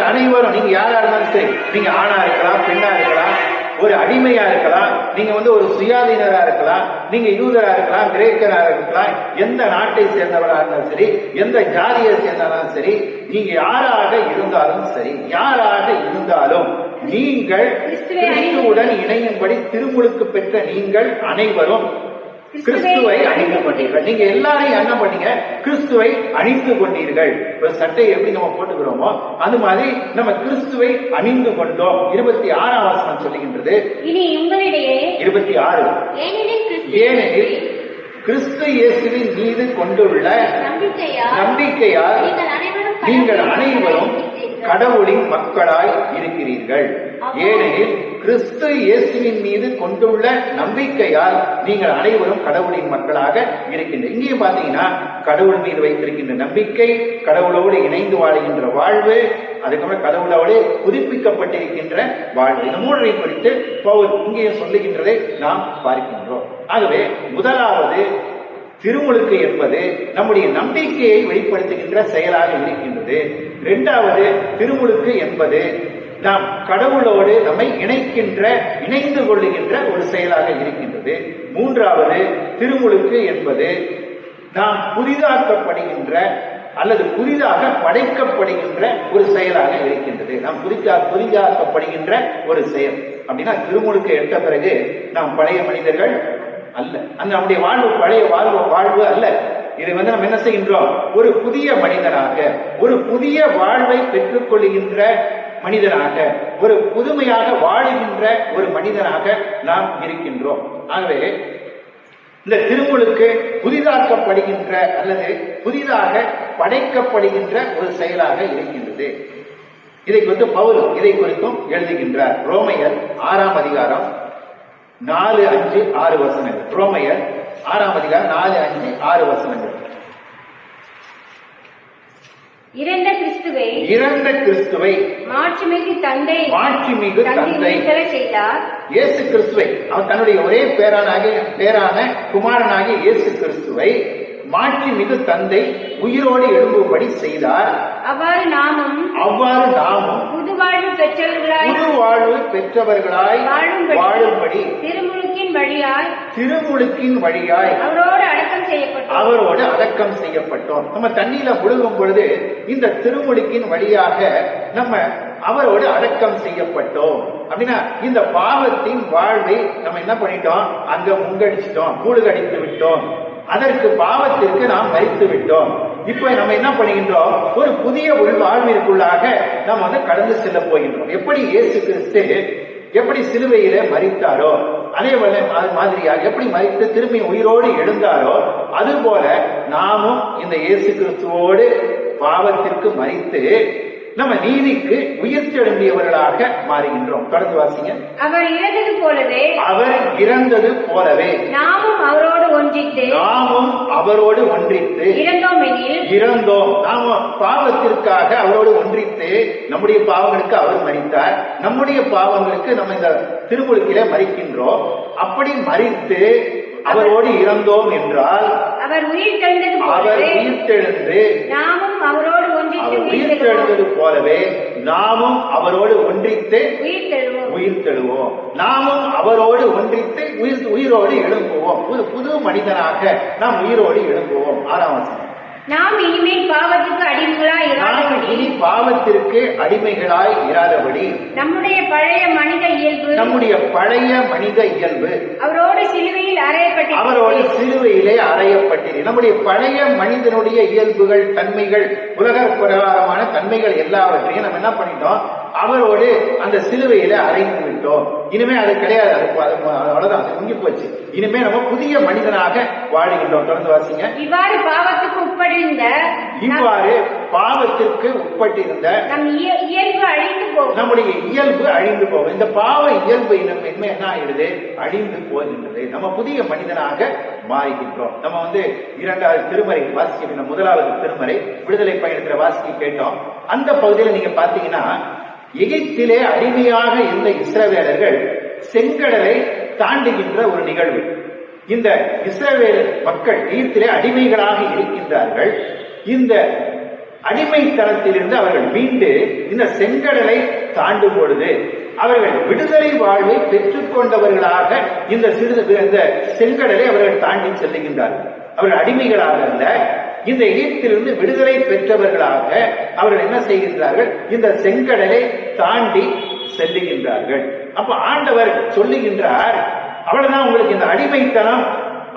யாரா இருந்தாலும் சரி, நீங்க ஆணா இருக்கலாம், பெண்ணா இருக்கலாம், ஒரு அடிமையா இருக்கலாம், நீங்க ஒரு சுயாதீனரா இருக்கலாம், நீங்க யூதரா இருக்கலாம், கிரேக்கரா இருக்கலாம், எந்த நாட்டை சேர்ந்தவராக இருந்தாலும் சரி, எந்த ஜாதியை சேர்ந்தாலும் சரி, நீங்க யாராக இருந்தாலும் சரி, யாராக இருந்தாலும் நீங்கள் கிறிஸ்துவுடன் இணையும்படி திருமுழுக்கு பெற்ற நீங்கள் அனைவரும் கிறிஸ்துவை அணிந்து கொண்டீர்கள். நீங்க எல்லாரையும் என்ன பண்ணீங்க? கிறிஸ்துவை அணிந்து கொண்டீர்கள். சட்டையை எப்படி நம்ம போட்டுக்கிறோமோ அது மாதிரி நம்ம கிறிஸ்துவை அணிந்து கொண்டோம். 26ஆம் வசனம் சொல்லுகின்றது. இனி உங்களிடையே 26 ஏனெனில் கிறிஸ்து இயேசுவின் மீது கொண்டுள்ள நம்பிக்கையால் நீங்கள் அனைவரும் கடவுளின் மக்களாய் இருக்கிறீர்கள். ஏனெனில் கிறிஸ்து இயேசுவின் மீது கொண்டுள்ள நம்பிக்கையால் நீங்கள் அனைவரும் கடவுளின் மக்களாக இருக்கின்ற. இங்கே பாத்தீங்கன்னா கடவுள் மீது வைத்திருக்கின்ற நம்பிக்கை, கடவுளோடு இணைந்து வாழுகின்ற வாழ்வு, அதுக்கப்புறம் கடவுளோடு புதுப்பிக்கப்பட்டிருக்கின்ற வாழ்வு, இந்த மூன்றை குறித்து பவுல் இங்கே சொல்லுகின்றதை நாம் பார்க்கின்றோம். ஆகவே முதலாவது திருமுழுக்கு என்பது நம்முடைய நம்பிக்கையை வெளிப்படுத்துகின்ற செயலாக இருக்கின்றது. இரண்டாவது திருமுழுக்கு என்பது நாம் கடவுளோடு நம்மை இணைந்து கொள்ளுகின்ற ஒரு செயலாக இருக்கின்றது. மூன்றாவது திருமுழுக்கு என்பது நாம் புதிதாக்கப்படுகின்ற அல்லது புதிதாக படைக்கப்படுகின்ற ஒரு செயலாக இருக்கின்றது. நாம் புதிதாக்கப்படுகின்ற ஒரு செயல் அப்படின்னா திருமுழுக்கு எட்ட பிறகு நாம் பழைய மனிதர்கள் அல்ல, அந்த நம்முடைய வாழ்வு பழைய வாழ்வு அல்ல. இதை நம்ம என்ன செய்கின்றோம்? ஒரு புதிய மனிதனாக, ஒரு புதிய வாழ்வை பெற்றுக் கொள்கின்ற மனிதனாக, ஒரு புதுமையாக வாழுகின்ற ஒரு மனிதனாக நாம் இருக்கின்றோம். ஆகவே இந்த திருமுழுக்கு புதிதாக்கப்படுகின்ற அல்லது புதிதாக படைக்கப்படுகின்ற ஒரு செயலாக இருக்கின்றது. இதை குறித்து பவுல் இதை குறித்தும் எழுதுகின்றார். ரோமையர் 6ஆம் அதிகாரம் 4, 5, 6 வசனங்கள். ரோமையர் 6ஆம் அதிகாரம் 4, 5, 6 வசனங்கள். இறந்த கிறிஸ்துவை மாட்சிமிகு தந்தை செய்தார். இயேசு கிறிஸ்துவை, அவர் தன்னுடைய ஒரே பேரான குமாரனாகிய இயேசு கிறிஸ்துவை மாட்சிமிகு தந்தை உயிரோடு எழும்பும்படி செய்தார். அவ்வாறு நாமும் புது வாழ்வு பெற்றவர்களாய் வாழும்படி திருமுழுக்கின் வழியாய் அவரோடு அடக்கம் செய்யப்பட்டோம். நம்ம தண்ணீர முழுகும் பொழுது இந்த திருமுழுக்கின் வழியாக நம்ம அவரோடு அடக்கம் செய்யப்பட்டோம். அப்படின்னா இந்த பாவத்தின் வாழ்வை நம்ம என்ன பண்ணிட்டோம்? அங்க முங்கடிச்சிட்டோம், மூழ்கடித்து விட்டோம். அதற்கு பாவத்திற்கு நாம் மரித்து விட்டோம். இப்ப நம்ம என்ன பண்ணுகின்றோம்? ஒரு புதிய வாழ்விற்குள்ளாக நாம் கடந்து செல்ல போகின்றோம். எப்படி இயேசு கிறிஸ்து எப்படி சிலுவையில மரித்தாரோ அதே மாதிரியாக எப்படி மரித்து திரும்பி உயிரோடு எழுந்தாரோ அதுபோல நாமும் இந்த இயேசு கிறிஸ்துவோடு பாவத்திற்கு மரித்து நம்ம நீதிக்கு உயிர்த்தெழும்பியவர்களாக மாறுகின்றோம். தொடர்ந்து வாசிங்க. அவர் இறந்தது போலவே நாமும் அவரோடு ஒன்றித்து இறந்தோம். நாம பாவத்திற்காக அவரோடு ஒன்றித்து நம்முடைய பாவங்களுக்கு அவர் மரித்தார், நம்முடைய பாவங்களுக்கு நம்ம இந்த திருமுழுக்கிலே மரிக்கின்றோம். அப்படி மரித்து அவரோடு இறந்தோம் என்றால் அவர் உயிர்த்தெழுந்து நாமும் அவரோடு உயிர்த்தெழுந்தது போலவே நாமும் அவரோடு ஒன்றித்து உயிர்த்தெழுவோம். நாமும் அவரோடு ஒன்றித்து உயிரோடு எழும்புவோம். ஒரு புது மனிதனாக நாம் உயிரோடு எழும்புவோம். 6ஆம் வசனம். நாம் இனிமேல் பாவத்திற்கு அடிமைகளாய் இராதபடி நம்முடைய பழைய மனித இயல்பு அவரோடு சிலுவையிலே அறையப்பட்டது. நம்முடைய பழைய மனிதனுடைய இயல்புகள், தன்மைகள், உலக பிரகாரமான தன்மைகள் எல்லாவற்றையும் நம்ம என்ன பண்ணிட்டோம்? அவரோடு அந்த சிலுவையில அறைந்து விட்டோம். இனிமே அது கிடையாது, அவ்வளவுதான், அது முங்கி போச்சு. இனிமே நம்ம புதிய மனிதனாக வாழுகின்றோம். தொடர்ந்து வாசிங்க. இவ்வாறு பாவத்திற்கு உட்பட்டிருந்த நம்முடைய இயல்பு அழிந்து போகும். இந்த பாவ இயல்பு என்ன ஆயிடுது? அழிந்து போகின்றது. நம்ம புதிய மனிதனாக மாறுகின்றோம். நம்ம 2வது திருமறை வாசிக்க, முதலாவது திருமறை விடுதலை பயணத்துல வாசிக்க கேட்டோம். அந்த பகுதியில நீங்க பாத்தீங்கன்னா எகிப்திலே அடிமையாக இருந்த இஸ்ரவேலர்கள் செங்கடலை தாண்டுகின்ற ஒரு நிகழ்வு. இந்த இஸ்ரவேல் மக்கள் எகிப்திலே அடிமைகளாக இருக்கின்றார்கள். இந்த அடிமைத்தனத்திலிருந்து அவர்கள் மீண்டு இந்த செங்கடலை தாண்டும் பொழுது அவர்கள் விடுதலை வாழ்வை பெற்றுக் கொண்டவர்களாக இந்த செங்கடலை அவர்கள் தாண்டி செல்லுகின்றார்கள். அவர்கள் அடிமைகளாக அல்ல, இந்த எகிப்திலிருந்து விடுதலை பெற்றவர்களாக அவர்கள் என்ன செய்கின்றார்கள்? இந்த செங்கடலை தாண்டி செல்லுகின்றார்கள். அப்ப ஆண்டவர் சொல்லுகின்றார், அவ்வளவுதான் உங்களுக்கு இந்த அடிமைத்தனம்,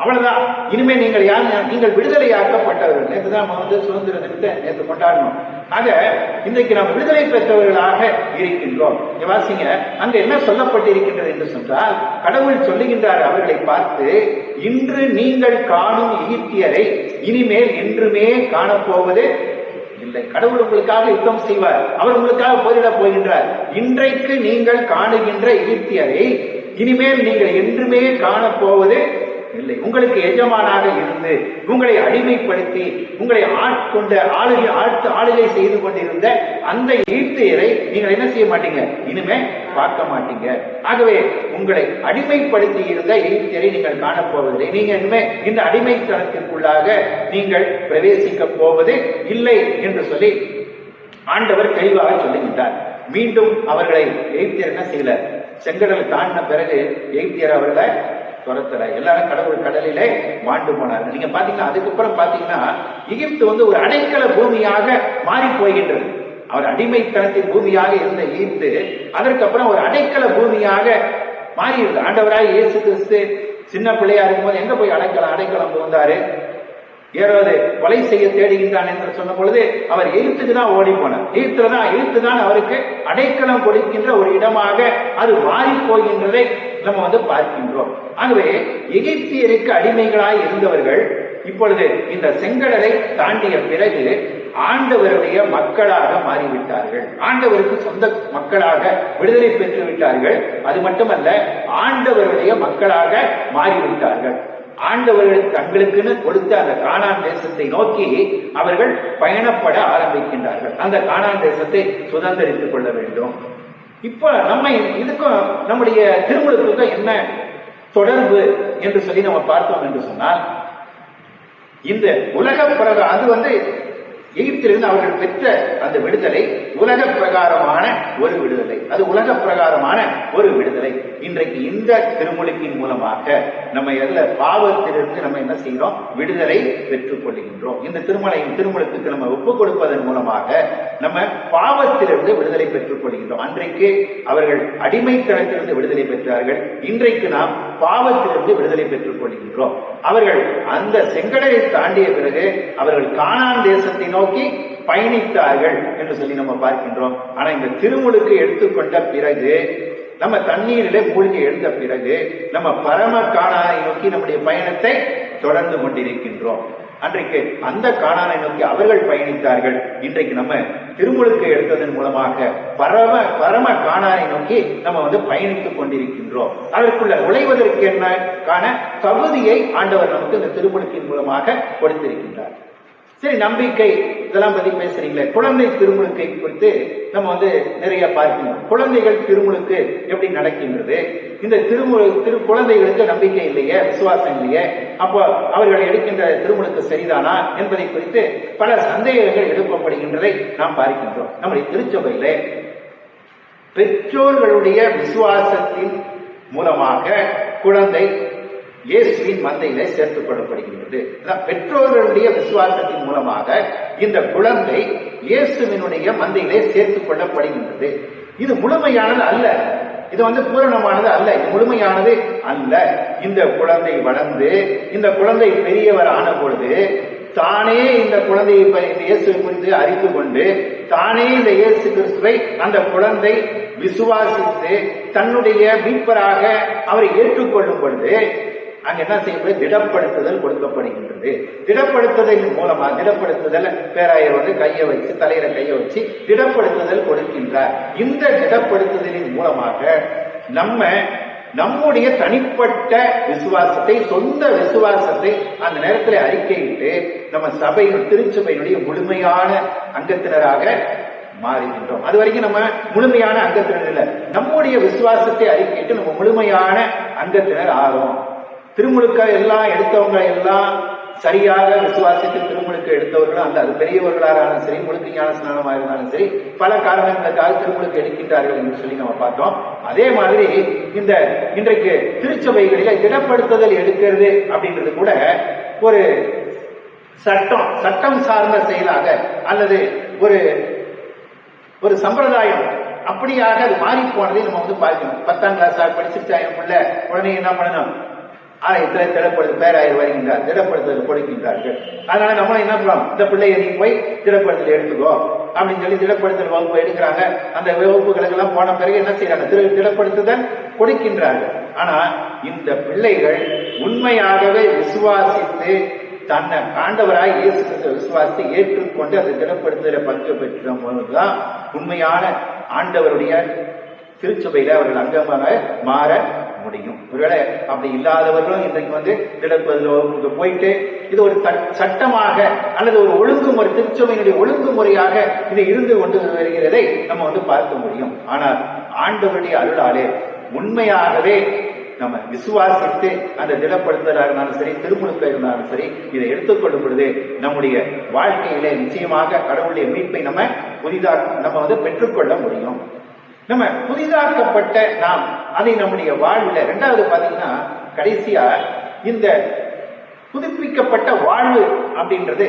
அவ்வளவுதான், இனிமே நீங்கள் விடுதலையாக்கப்பட்டவர்கள். நேற்று தான் நம்ம சுதந்திர தினத்தை நேற்று கொண்டாடணும். ஆக இன்றைக்கு நாம் விடுதலை பெற்றவர்களாக இருக்கின்றோம். வாசிங்க, அங்க என்ன சொல்லப்பட்டிருக்கின்றது என்று சொன்னால், கடவுள் சொல்லுகின்றார் அவர்களை பார்த்து, இன்று நீங்கள் காணும் எகிப்தியரை இனிமேல் என்றுமே காணப்போவது இல்லை. கடவுள் உங்களுக்காக யுத்தம் செய்வார், அவர் உங்களுக்காக போரிடப் போகின்றார். இன்றைக்கு நீங்கள் காணுகின்ற எகிப்தியரை இனிமேல் நீங்கள் என்றுமே காணப்போவது இல்லை. உங்களுக்கு எஜமானாக இருந்து உங்களை அடிமைப்படுத்தி உங்களை ஆட்கொண்ட ஆளுகை செய்து கொண்டிருந்த அந்த எகிப்தியரை நீங்கள் என்ன செய்ய மாட்டீங்க? இனிமே பார்க்க மாட்டீங்க. ஆகவே உங்களை அடிமைப்படுத்தி இருந்த எகிப்தியரை நீங்கள் காணப்போவதில்லை. நீங்க இனிமே இந்த அடிமைத்தனத்திற்குள்ளாக நீங்கள் பிரவேசிக்க போவது இல்லை என்று சொல்லி ஆண்டவர் தெளிவாக சொல்லுகின்றார். மீண்டும் அவர்களை எகிப்தியர் என்ன செய்யல? செங்கடல் தாண்டின பிறகு எகிப்தியர் அவர்களை துரத்தல, எல்லாரும் கடவுள் கடலிலே மாண்டு போனார்கள். நீங்க பாத்தீங்கன்னா அதுக்கப்புறம் பாத்தீங்கன்னா எகிப்து ஒரு அடைக்கல பூமியாக மாறி போகின்றது. அவர் அடிமைத்தனத்தின் பூமியாக இருந்த எகிப்து அதற்கப்புறம் ஒரு அடைக்கல பூமியாக மாறிடுது. ஆண்டவராய் இயேசு கிறிஸ்து சின்ன பிள்ளையா இருக்கும்போது எங்க போய் அடைக்கலம் புகுந்தாரு? ஏரோது கொலை செய்ய தேடுகின்றான் என்று சொன்ன பொழுது அவர் எகிப்துக்கு தான் ஓடி போனார். எகிப்து தான் அவருக்கு அடைக்கலம் கொடுக்கின்ற ஒரு இடமாக அது மாறி போகின்றதை நம்ம பார்க்கின்றோம். ஆகவே எகிப்தியருக்கு அடிமைகளாய் இருந்தவர்கள் இப்பொழுது இந்த செங்கடலை தாண்டிய பிறகு ஆண்டவருடைய மக்களாக மாறிவிட்டார்கள். ஆண்டவருக்கு சொந்த மக்களாக விடுதலை பெற்று விட்டார்கள். அது மட்டுமல்ல, ஆண்டவருடைய மக்களாக மாறிவிட்டார்கள். ஆண்டவர்கள் தங்களுக்குன்னு கொடுத்த அந்த கானான் தேசத்தை நோக்கி அவர்கள் பயணப்பட ஆரம்பிக்கின்றார்கள். அந்த கானான் தேசத்தை சுதந்திரித்துக் கொள்ள வேண்டும். இப்ப நம்ம இதுக்கும் நம்முடைய திருமுழுக்குக்கும் என்ன தொடர்பு என்று சொல்லி நம்ம பார்த்தோம் என்று சொன்னால், இந்த உலக அது எகிப்திலிருந்து அவர்கள் பெற்ற அந்த விடுதலை உலக பிரகாரமான ஒரு விடுதலை, அது உலக பிரகாரமான ஒரு விடுதலை. இன்றைக்கு இந்த திருமுழுக்கின் மூலமாக நம்ம பாவத்திலிருந்து நம்ம என்ன செய்கிறோம்? விடுதலை பெற்றுக் கொள்கின்றோம். இந்த திருமுழுக்கு நம்ம ஒப்புக் கொடுப்பதன் மூலமாக நம்ம பாவத்திலிருந்து விடுதலை பெற்றுக் கொள்கின்றோம். அன்றைக்கு அவர்கள் அடிமைத்தனத்திலிருந்து விடுதலை பெற்றார்கள், இன்றைக்கு நாம் பாவத்திலிருந்து விடுதலை பெற்றுக் கொள்கின்றோம். அவர்கள் அந்த செங்கடலை தாண்டிய பிறகு அவர்கள் கானான் தேசத்தை நோக்கி பயணித்தார்கள் என்று சொல்லி நம்ம பார்க்கின்றோம். ஆனா இந்த திருமுழுக்கு எடுத்துக்கொண்ட பிறகு, நம்ம தண்ணீரிலே மூழ்கி எழுந்த பிறகு நம்ம பரம கானானை நோக்கி நம்முடைய பயணத்தை தொடர்ந்து கொண்டிருக்கின்றோம். அன்றைக்கு அந்த கானானை நோக்கி அவர்கள் பயணித்தார்கள். இன்றைக்கு நம்ம திருமுழுக்கு எடுத்ததன் மூலமாக பரம கானானை நோக்கி நம்ம பயணித்துக் கொண்டிருக்கின்றோம். அதற்குள்ள நுழைவதற்கு என்ன தகுதியை ஆண்டவர் நமக்கு இந்த திருமுழுக்கின் மூலமாக கொடுத்திருக்கின்றார். சரி, நம்பிக்கை இதெல்லாம் பத்தி பேசுறீங்களே, குழந்தை திருமுழுக்கை குறித்து நம்ம நிறைய பார்க்கணும். குழந்தைகள் திருமுழுக்கு எப்படி நடக்கின்றது? இந்த குழந்தைகளுக்கு நம்பிக்கை இல்லையே, விசுவாசம் இல்லையே, அப்போ அவர்கள் எடுக்கின்ற திருமுழுக்கு சரிதானா என்பதை குறித்து பல சந்தேகங்கள் எழுப்பப்படுகின்றதை நாம் பார்க்கின்றோம். நம்முடைய திருச்சபையிலே பெற்றோர்களுடைய விசுவாசத்தின் மூலமாக குழந்தை இயேசுவின் மந்தையிலே சேர்த்துக் கொள்ளப்படுகின்றது. பெற்றோர்களுடைய விசுவாசத்தின் மூலமாக இந்த குழந்தை இயேசுவினுடைய மந்தையிலே சேர்த்துக் கொள்ளப்படுகின்றது. இது முழுமையானது அல்ல, இது பூரணமானது அல்ல, இது முழுமையானது அல்ல. இந்த குழந்தை வளர்ந்து இந்த குழந்தை பெரியவர் ஆன பொழுது தானே இந்த குழந்தையை இயேசுவை குறித்து அறிந்து கொண்டு தானே இந்த இயேசு கிறிஸ்துவை அந்த குழந்தை விசுவாசித்து தன்னுடைய மீட்பராக அவரை ஏற்றுக்கொள்ளும் பொழுது அங்க என்ன செய்யப்படுது? திடப்படுத்துதல் கொடுக்கப்படுகின்றது. திடப்படுத்துதலின் மூலமா, திடப்படுத்துதல் பேராயர் கையை வச்சு தலையில கையை வச்சு திடப்படுத்துதல் கொடுக்கின்றார். இந்த திடப்படுத்துதலின் மூலமாக நம்முடைய தனிப்பட்ட விசுவாசத்தை, சொந்த விசுவாசத்தை அந்த நேரத்தில் அறிக்கையிட்டு நம்ம திருச்சபையினுடைய முழுமையான அங்கத்தினராக மாறுகின்றோம். அது வரைக்கும் நம்ம முழுமையான அங்கத்தினர் இல்லை, நம்முடைய விசுவாசத்தை அறிக்கையிட்டு நம்ம முழுமையான அங்கத்தினர் ஆகும். திருமுழுக்க எல்லாம் எடுத்தவங்க எல்லாம் சரியாக விசுவாசித்து திருமுழுக்கு எடுத்தவர்களும் அந்த அது பெரியவர்களாக இருந்தாலும் சரி, முழுக்கு ஞான ஸ்நானமாக இருந்தாலும் சரி, பல காரணங்களுக்காக திருமுழுக்கு எடுக்கின்றார்கள் என்று சொல்லி நம்ம பார்த்தோம். அதே மாதிரி இந்த இன்றைக்கு திருச்சபைகளில திடப்படுத்துதல் எடுக்கிறது அப்படின்றது கூட ஒரு சட்டம் சார்ந்த செயலாக அல்லது ஒரு சம்பிரதாயம் அப்படியாக அது மாறி போனதை நம்ம வந்து பார்க்கணும். 10ஆம் கிளாஸ் படிச்சுட்டா என் பிள்ளை உடனே என்ன பண்ணணும், ஆலயத்தில் திடப்படுத்த பேராயர் வருகின்றார், திடப்படுத்துதல் கொடுக்கின்றார்கள். அதனால நம்ம என்ன பண்ணலாம், இந்த பிள்ளைய நீ போய் திடப்படுத்தல் எடுத்துக்கோ அப்படின்னு சொல்லி திடப்படுத்தல் வகுப்பு எடுக்கிறாங்க. அந்த வகுப்புகளுக்கு எல்லாம் போன பிறகு என்ன செய்யறாங்க, திடப்படுத்துதல் கொடுக்கின்றார்கள். ஆனா இந்த பிள்ளைகள் உண்மையாகவே விசுவாசித்து தன்னை ஆண்டவராய் இயேசு கிறிஸ்துவை விசுவாசித்து ஏற்றுக்கொண்டு அந்த திடப்படுத்துதலை பங்கு பெற்ற போதுதான் உண்மையான ஆண்டவருடைய திருச்சபையில அவர்கள் அங்கமாக மாற முடியும். ஒருவேளை அப்படி இல்லாதவர்களும் இன்றைக்கு வந்து திடப்படுதலுக்கு போயிட்டு இது ஒரு சட்டமாக அல்லது ஒரு ஒழுங்குமுறை, திருச்சபையினுடைய ஒழுங்குமுறையாக இது இருந்து கொண்டு வருகிறதை நம்ம வந்து பார்க்க முடியும். ஆனால் ஆண்டவருடைய அருளாலே உண்மையாகவே நம்ம விசுவாசித்து அந்த திடப்படுத்தலாக இருந்தாலும் சரி, திருமுழுக்க இருந்தாலும் சரி, இதை எடுத்துக்கொள்ளும் பொழுது நம்முடைய வாழ்க்கையிலே நிச்சயமாக கடவுளுடைய மீட்பை நம்ம வந்து பெற்றுக்கொள்ள முடியும். நம்ம புதிதாக்கப்பட்ட நாம் அதை நம்முடைய வாழ்வுல இரண்டாவது பாத்தீங்கன்னா கடைசியா இந்த புதுப்பிக்கப்பட்ட வாழ்வு அப்படின்றது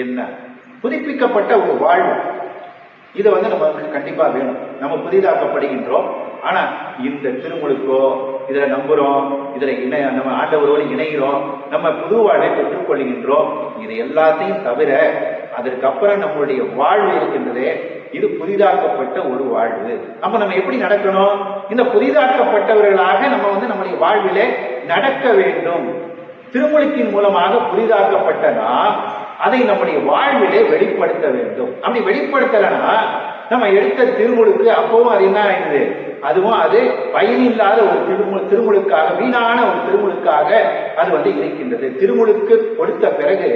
என்ன? புதுப்பிக்கப்பட்ட ஒரு வாழ்வு இதை வந்து நமக்கு கண்டிப்பா வேணும். நம்ம புதிதாக்கப்படுகின்றோம். ஆனா இந்த திருமுழுக்கோ இதுல நம்புறோம், இதுல நம்ம ஆண்டவரோடு இணைகிறோம், நம்ம புது வாழ்வை பெற்றுக் கொள்கின்றோம். இது எல்லாத்தையும் தவிர அதற்கப்புறம் நம்மளுடைய வாழ்வு இருக்கின்றதே, இது புதிதாக்கப்பட்ட ஒரு வாழ்வு. அப்ப நம்ம எப்படி நடக்கணும்? இந்த புதிதாக்கப்பட்டவர்களாக நம்ம வந்து நம்முடைய வாழ்விலே நடக்க வேண்டும். திருமுழுக்கின் மூலமாக புதிதாக்கப்பட்ட நாம் அதை நம்முடைய வாழ்விலே வெளிப்படுத்த வேண்டும். அப்படி வெளிப்படுத்தலைன்னா நம்ம எடுத்த திருமுழுக்கு அப்பவும் அது என்ன ஆயிடுது, அதுவும் அது பயனில்லாத ஒரு திருமுழுக்காக, வீணான ஒரு திருமுழுக்காக அது வந்து இருக்கின்றது. திருமுழுக்கு கொடுத்த பிறகு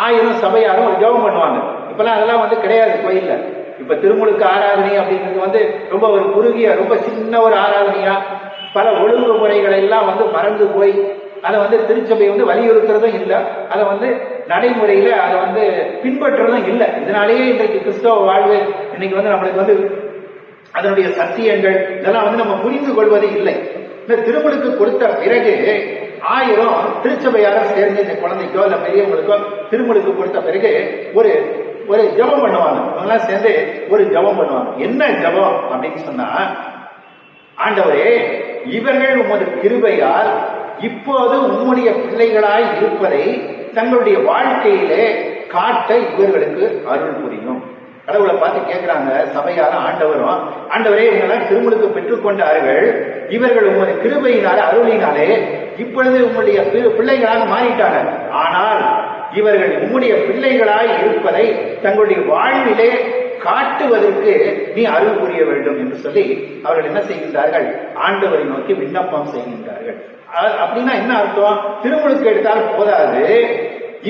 1000 சபையாரும் ஒரு ஜெபம் பண்ணுவாங்க. இப்பெல்லாம் அதெல்லாம் வந்து கிடையாது கோயில்ல. இப்ப திருமுழுக்கு ஆராதனை அப்படிங்கிறது வந்து ரொம்ப ஒரு குறுகிய, ரொம்ப சின்ன ஒரு ஆராதனையா, பல ஒழுங்குமுறைகளை எல்லாம் வந்து மறந்து போய் அதை வந்து திருச்சபை வந்து வலியுறுத்துறதும் இல்லை, அதை வந்து நடைமுறையில அதை வந்து பின்பற்றுறதும் இல்லை. இதனாலேயே இன்றைக்கு கிறிஸ்தவ வாழ்வு இன்னைக்கு வந்து நம்மளுக்கு வந்து அதனுடைய சத்தியங்கள் இதெல்லாம் வந்து நம்ம புரிந்து கொள்வது இல்லை. இந்த திருமுழுக்கு கொடுத்த பிறகு 1000 திருச்சபையாரும் சேர்ந்து இந்த குழந்தைக்கோ இல்ல பெரியவங்களுக்கோ திருமுழுக்கு கொடுத்த பிறகு ஒரு ஜெபம் பண்ணுவாங்க. அவங்களாம் சேர்ந்து ஒரு ஜெபம் பண்ணுவாங்க. என்ன ஜெபம் அப்படின்னு சொன்னா, ஆண்டவரே இவர்கள் உமது கிருபையால் இப்போது உம்முடைய பிள்ளைகளாய் இருப்பதை தங்களுடைய வாழ்க்கையிலே காட்ட இவர்களுக்கு அருள் புரியும். கடவுளை பார்த்து கேட்கிறாங்க சபையாரும் ஆண்டவரும், ஆண்டவரே இவங்கெல்லாம் திருமுழுக்கு பெற்றுக் கொண்டார்கள், இவர்கள் உங்களுடைய கிருபையினாலே அருளினாலே இப்பொழுது உங்களுடைய பிள்ளைகளாக மாறிட்டாங்க. ஆனால் இவர்கள் உம்முடைய பிள்ளைகளாய் இருப்பதை தங்களுடைய வாழ்விலே காட்டுவதற்கு நீ அருள் புரிய வேண்டும் என்று சொல்லி அவர்கள் என்ன செய்கின்றார்கள், ஆண்டவரை நோக்கி விண்ணப்பம் செய்கின்றார்கள். அப்படின்னா என்ன அர்த்தம்? திருமுழுக்கு எடுத்தால் போதாது,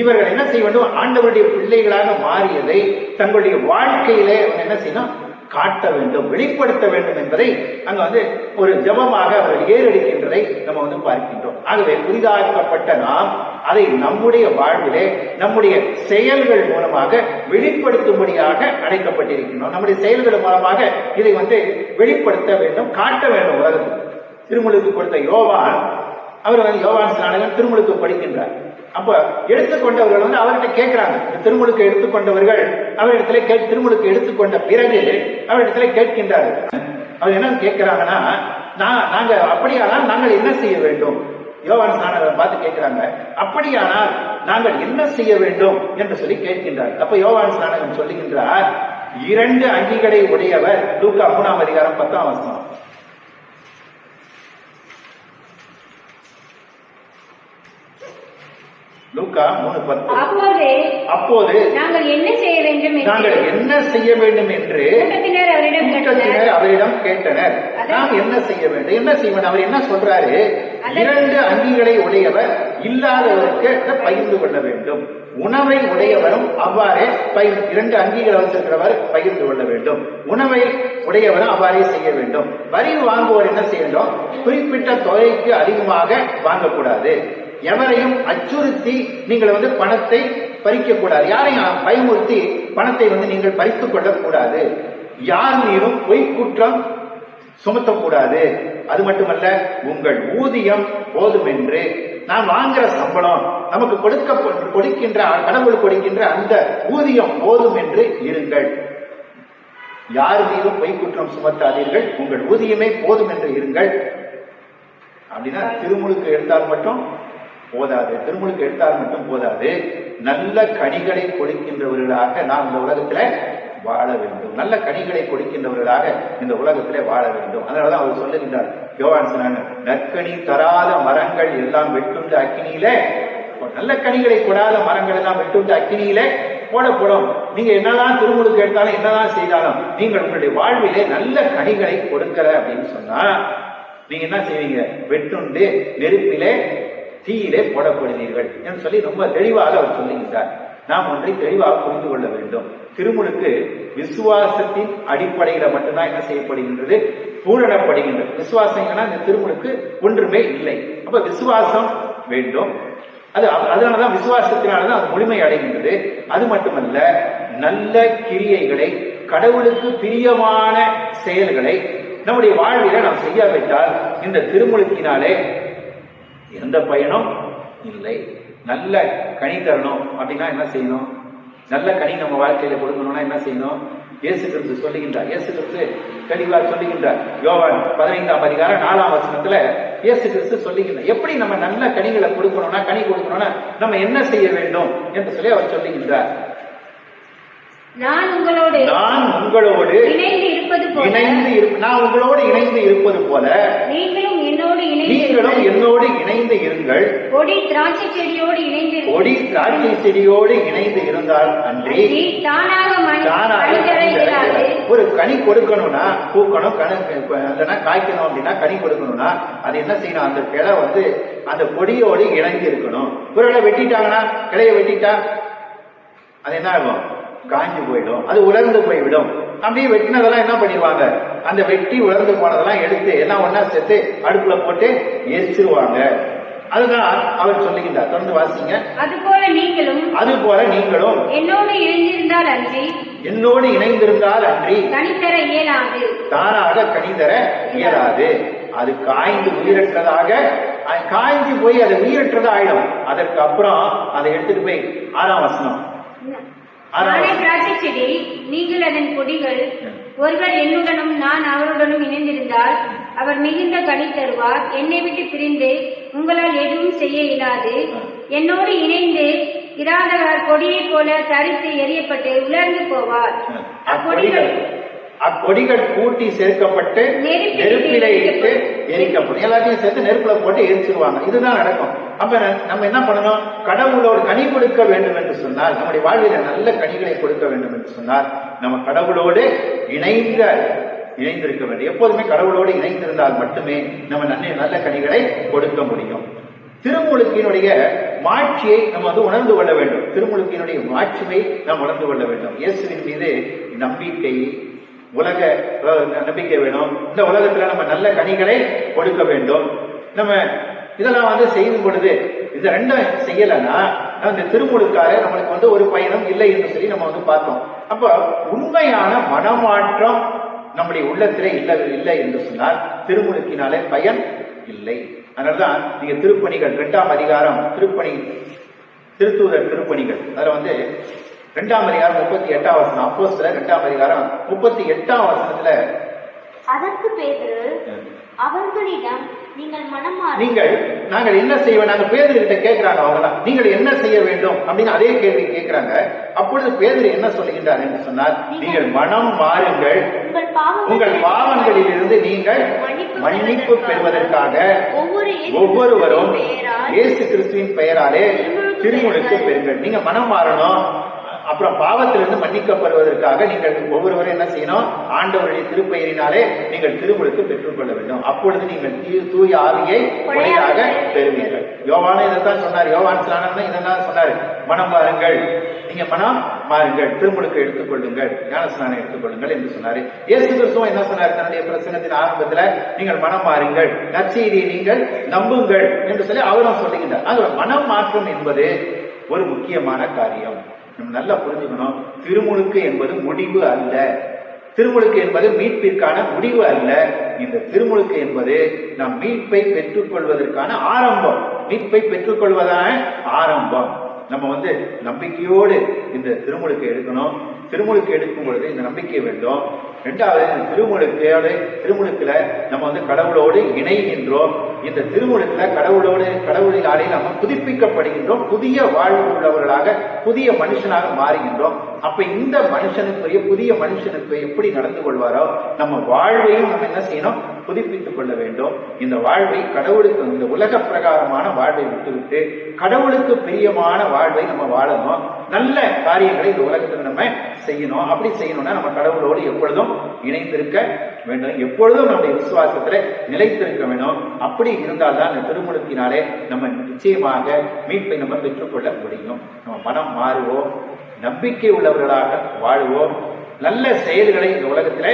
இவர்கள் என்ன செய்ய வேண்டும், ஆண்டவருடைய பிள்ளைகளாக மாறியதை தங்களுடைய வாழ்க்கையிலே என்ன செய்யணும், காட்ட வேண்டும், வெளிப்படுத்த வேண்டும் என்பதை அங்க வந்து ஒரு ஜபமாக அவர்கள் ஏறெடுக்கின்றதை நம்ம வந்து பார்க்கின்றோம். ஆகவே புதிதாக்கப்பட்ட நாம் அதை நம்முடைய வாழ்விலே நம்முடைய செயல்கள் மூலமாக வெளிப்படுத்தும்படியாக அழைக்கப்பட்டிருக்கின்றோம். நம்முடைய செயல்கள் மூலமாக இதை வந்து வெளிப்படுத்த வேண்டும், காட்ட வேண்டும் உலகத்துக்கு. திருமுழுக்கு கொடுத்த யோவான், அவர் வந்து யோவான் ஸ்நானகன் திருமுழுக்கு படிக்கின்றார். அப்ப எடுத்துக்கொண்டவர்கள் வந்து அவர்கிட்ட கேட்கிறாங்க, திருமுழுக்கு எடுத்துக்கொண்டவர்கள் அவரிடத்துல திருமுழுக்கு எடுத்துக்கொண்ட பிறகு அவரிடத்துல கேட்கின்றார்கள். அவர் என்ன கேட்கிறாங்கன்னா, நாங்க அப்படியானால் நாங்கள் என்ன செய்ய வேண்டும்? யோவான் ஸ்நானகரை பார்த்து கேட்கிறாங்க, அப்படியானால் நாங்கள் என்ன செய்ய வேண்டும் என்று சொல்லி கேட்கின்றார். அப்ப யோவான் ஸ்நானகன் சொல்லுகின்றார், 2 அங்கிகளை உடையவர். லூக்கா 3ஆம் அதிகாரம் 10ஆம் வசனம். லூக்கா 3:10. அப்போது நாங்கள் என்ன செய்ய வேண்டும் என்று கூட்டத்தினர் அவரிடம் கேட்டனர். நாம் என்ன செய்ய வேண்டும்? அவர் என்ன சொல்றாரு? 2 அங்கிகளை உடையவர் இல்லாதவருக்கு பகிர்ந்து கொள்ள வேண்டும். உணவை உடையவரும் அவ்வாறே 2 அங்கிகளை வச்சிருக்கிறவர் பகிர்ந்து கொள்ள வேண்டும். உணவை உடையவரும் அவ்வாறே செய்ய வேண்டும். வரி வாங்குவோர் என்ன செய்ய வேண்டும்? குறிப்பிட்ட தொகைக்கு அதிகமாக வாங்கக்கூடாது. எவரையும் அச்சுறுத்தி நீங்கள் பணத்தை பறிக்க கூடாது. யாரையும் பயமுறுத்தி பணத்தை நீங்கள் பறித்துக் கொள்ளக்கூடாது. யார் மீதும் பொய் குற்றம் சுமத்தக்கூடாது. அது மட்டுமல்ல, உங்கள் ஊதியம் போதும் என்று, நாம் வாங்குற சம்பளம் நமக்கு கொடுக்கின்ற கடவுள் கொடுக்கின்ற அந்த ஊதியம் போதும் என்று இருங்கள். யார் மீதும் பொய் குற்றம் சுமத்தாதீர்கள், உங்கள் ஊதியமே போதும் என்று இருங்கள். அப்படின்னா திருமுழுக்கு எடுத்தால் மட்டும் போதாது. திருமுழுக்கு எடுத்தால் மட்டும் போதாது. நல்ல கனிகளை கொடுக்கின்றவர்களாக நாம் இந்த உலகத்துல வாழ வேண்டும். நல்ல கனிகளை கொடுக்கின்றவர்களாக இந்த உலகத்திலே வாழ வேண்டும். அதனாலதான் அவர் சொல்லுகின்றார், யோவான் சொன்னாங்க, நற்கனி தராத மரங்கள் எல்லாம் வெட்டுண்டு அக்கினியிலே, நல்ல கனிகளை கொடாத மரங்கள் எல்லாம் வெட்டுண்டு அக்கினியிலே போடப்படும். நீங்க என்னதான் திருமுழுக்கு எடுத்தாலும் என்னதான் செய்தாலும் நீங்கள் உங்களுடைய வாழ்விலே நல்ல கனிகளை கொடுக்கல அப்படின்னு சொன்னா நீங்க என்ன செய்வீங்க? வெட்டுண்டு நெருப்பிலே தீயிலே போடப்படுவீர்கள் என்று சொல்லி ரொம்ப தெளிவாக அவர் சொல்லுகின்றார். நாம் ஒன்றை தெளிவாக புரிந்து கொள்ள வேண்டும். திருமுழுக்கு விசுவாசத்தின் அடிப்படையில மட்டும்தான் என்ன செய்யப்படுகின்றது? பூரணப்படுகின்றது. விசுவாசம் இந்த திருமுழுக்கு ஒன்றுமே இல்லை. அப்ப விசுவாசம் வேண்டும். அதனாலதான் விசுவாசத்தினாலதான் அது முழுமை அடைகின்றது. அது மட்டுமல்ல, நல்ல கிரியைகளை, கடவுளுக்கு பிரியமான செயல்களை நம்முடைய வாழ்வில நாம் செய்யாவிட்டால் இந்த திருமுழுக்கினாலே எந்த பயனும் இல்லை. நல்ல கனி தரணும் அப்படின்னா என்ன செய்யணும்? நல்ல கனி நம்ம வாழ்க்கையில கொடுக்கணும்னா என்ன செய்யணும்? இயேசு கிறிஸ்து சொல்லுகின்றார். இயேசு கிறிஸ்து தெளிவாக சொல்லுகின்றார். யோவான் 15ஆம் அதிகாரம் 4ஆம் வசனத்துல இயேசு கிறிஸ்து சொல்லுகின்றார், எப்படி நம்ம நல்ல கனிகளை கொடுக்கணும்னா, கனி கொடுக்கணும்னா நம்ம என்ன செய்ய வேண்டும் என்று சொல்லி அவர் சொல்லுகின்றார். நான் உங்களோடு இணைந்து இருப்பது போல நீங்களும் என்னோடு இணைந்து இருங்கள். கொடி திராட்சை செடியோடு இணைந்து இருந்தால் அன்றி தானாக ஒரு கனி கொடுக்கணும்னா, பூக்கணும், காய்க்கணும் அப்படின்னா கனி கொடுக்கணும்னா அது என்ன செய்யணும்? அந்த கிளை அந்த கொடியோடு இணைந்து இருக்கணும். ஒருவேளை வெட்டிட்டாங்கன்னா, கிளையை வெட்டிட்டா அது என்ன ஆகும்? காஞ்சி போயிடும், அது உலர்ந்து போய்விடும். அப்படியே வெட்டினதெல்லாம் என்ன பண்ணிடுவாங்க? அந்த வெட்டி உலர்ந்து போனதெல்லாம் எடுத்து எல்லாம் ஒன்னா சேர்த்து அடுப்புல போட்டு எரிச்சிருவாங்க. அதுதான் அவர் சொல்லுகின்றார். தொடர்ந்து வாசிங்க. அதுபோல நீங்களும் என்னோடு இணைந்திருந்தால் அன்றி கனிதர இயலாது, தானாக கனிதர இயலாது. அது காய்ந்து உயிரற்றதாக, காய்ந்து போய் அது உயிரற்றதா ஆயிடும். அதற்கு அப்புறம் அதை எடுத்துட்டு போய் 6ஆம் வசனம், திராட்சை செடி, நீங்கள் அதன் கொடிகள். ஒருவர் என்னுடனும் நான் அவருடனும் இணைந்திருந்தால் அவர் மிகுந்த கனி தருவார். என்னை விட்டு பிரிந்து உங்களால் எதுவும் செய்ய இயலாது. என்னோடு இணைந்து இராதவர் கொடியைப் போல தரித்து எரியப்பட்டு உலர்ந்து போவார். அக்கொடிகள் கூட்டி சேர்க்கப்பட்டு நெருப்பிலே இட்டு எரிக்கப்படும். எல்லாத்தையும் சேர்த்து நெருப்புல போட்டு எரிச்சிருவாங்க. இதுதான் நடக்கும். அப்ப நம்ம என்ன பண்ணணும்? கடவுளோடு கனி கொடுக்க வேண்டும் என்று சொன்னால், நம்முடைய வாழ்வில நல்ல கனிகளை கொடுக்க வேண்டும் என்று சொன்னால் நம்ம கடவுளோடு இணைந்திருக்க வேண்டும். எப்போதுமே கடவுளோடு இணைந்திருந்தால் மட்டுமே நம்ம நல்ல கனிகளை கொடுக்க முடியும். திருமுழுக்கினுடைய மாட்சியை நம்ம உணர்ந்து கொள்ள வேண்டும். திருமுழுக்கினுடைய மாட்சியை நாம் உணர்ந்து கொள்ள வேண்டும். இயேசுவின் மீது நம்பிக்கை, உலக நம்பிக்கை வேணும். இந்த உலகத்துல நம்ம நல்ல கனிகளை கொடுக்க வேண்டும். நம்ம இதெல்லாம் செய்யும் பொழுது இந்த ரெண்டும் செய்யலைன்னா இந்த திருமுழுக்காக நம்மளுக்கு ஒரு பயணம் இல்லை என்று சொல்லி நம்ம பார்த்தோம். அப்ப உண்மையான மனமாற்றம் நம்முடைய உள்ளத்திலே இல்லை என்று சொன்னால் திருமுழுக்கினாலே பயன் இல்லை. அதனால்தான் நீங்க திருப்பணிகள் 2ஆம் அதிகாரம், திருத்தூதர் திருப்பணிகள், அதுல 2ஆம் அதிகாரம் 38ஆம் வசனம், அப்போஸ்தலர் 2ஆம் அதிகாரம் 38ஆம் வசனத்துல, அதற்கு பேதுரு அவர்களிடம், நாங்கள் என்ன செய்வோம்? நாங்க பேதுருகிட்ட கேட்கிறாங்க. அவங்கதான் நீங்கள் என்ன செய்ய வேண்டும் அப்படின்னு அதே கேள்வி கேட்கிறாங்க. அப்பொழுது பேதுரு என்ன சொல்லுகின்றார் என்று சொன்னால், நீங்கள் மனம் மாறுங்கள், உங்கள் பாவங்களில் இருந்து நீங்கள் மன்னிப்பு பெறுவதற்காக ஒவ்வொருவரும் இயேசு கிறிஸ்துவின் பெயராலே திருமுழுக்கு பெறுங்கள். நீங்க மனம் மாறணும். அப்புறம் பாவத்திலிருந்து மன்னிக்கப்படுவதற்காக நீங்கள் ஒவ்வொருவரும் என்ன செய்யணும்? ஆண்டவருடைய திருப்பெயரினாலே நீங்கள் திருமுழுக்கு பெற்றுக்கொள்ள வேண்டும். அப்பொழுது நீங்கள் தூய ஆவியை கொடையாக பெறுவீர்கள். யோவான் இதைத்தான் சொன்னார். யோவான் ஸ்நானம் இதான் சொன்னார், மனம் மாறுங்கள், நீங்க மனம் மாறுங்கள், திருமுழுக்கு எடுத்துக்கொள்ளுங்கள், ஞானஸ்நானம் எடுத்துக்கொள்ளுங்கள் என்று சொன்னாரு. இயேசு கிறிஸ்துவும் என்ன சொன்னார் தன்னுடைய பிரசங்கத்தின் ஆரம்பத்துல? நீங்கள் மனம் மாறுங்கள், நற்செய்தியை நீங்கள் நம்புங்கள் என்று சொல்லி அவரும் சொல்லுகின்றார். ஆக மனம் மாற்றம் என்பது ஒரு முக்கியமான காரியம். நம்ம நல்லா புரிஞ்சுக்கணும். திருமுழுக்கு என்பது முடிவு அல்ல. திருமுழுக்கு என்பது மீட்பிற்கான முடிவு அல்ல. இந்த திருமுழுக்கு என்பது நாம் மீட்பை பெற்றுக் கொள்வதற்கான ஆரம்பம். மீட்பை பெற்றுக் கொள்வதான ஆரம்பம். நம்ம நம்பிக்கையோடு இந்த திருமுழுக்கு எடுக்கணும். திருமுழுக்கு எடுக்கும் பொழுது இந்த நம்பிக்கை வேண்டும். இரண்டாவது, திருமுழுக்குல நம்ம கடவுளோடு இணைகின்றோம். இந்த திருமுழுக்குல கடவுளினாலே நம்ம புதுப்பிக்கப்படுகின்றோம். புதிய வாழ்வு உள்ளவர்களாக, புதிய மனுஷனாக மாறுகின்றோம். அப்ப இந்த மனுஷனுக்குரிய புதிய மனுஷனுக்கு எப்படி நடந்து கொள்வாரோ நம்ம வாழ்வையும் நம்ம என்ன செய்யணும்? புதுப்பித்துக் கொள்ள வேண்டும். இந்த வாழ்வை கடவுளுக்கு, இந்த உலக பிரகாரமான வாழ்வை விட்டுவிட்டு கடவுளுக்கு பிரியமான வாழ்வை நம்ம வாழணும். நல்ல காரியங்களை இந்த உலகத்தில் நம்ம செய்யணும். அப்படி செய்யணும்னா நம்ம கடவுளோடு எப்பொழுதும் இணைந்திருக்க வேண்டும். எப்பொழுதும் நம்முடைய விசுவாசத்துல நிலைத்திருக்க வேண்டும். அப்படி இருந்தால்தான் இந்த திருமுழுக்கினாலே நம்ம நிச்சயமாக மீட்பை நம்ம பெற்றுக்கொள்ள முடியும். நம்ம மனம் மாறுவோம், நம்பிக்கை உள்ளவர்களாக வாழுவோம், நல்ல செயல்களை இந்த உலகத்திலே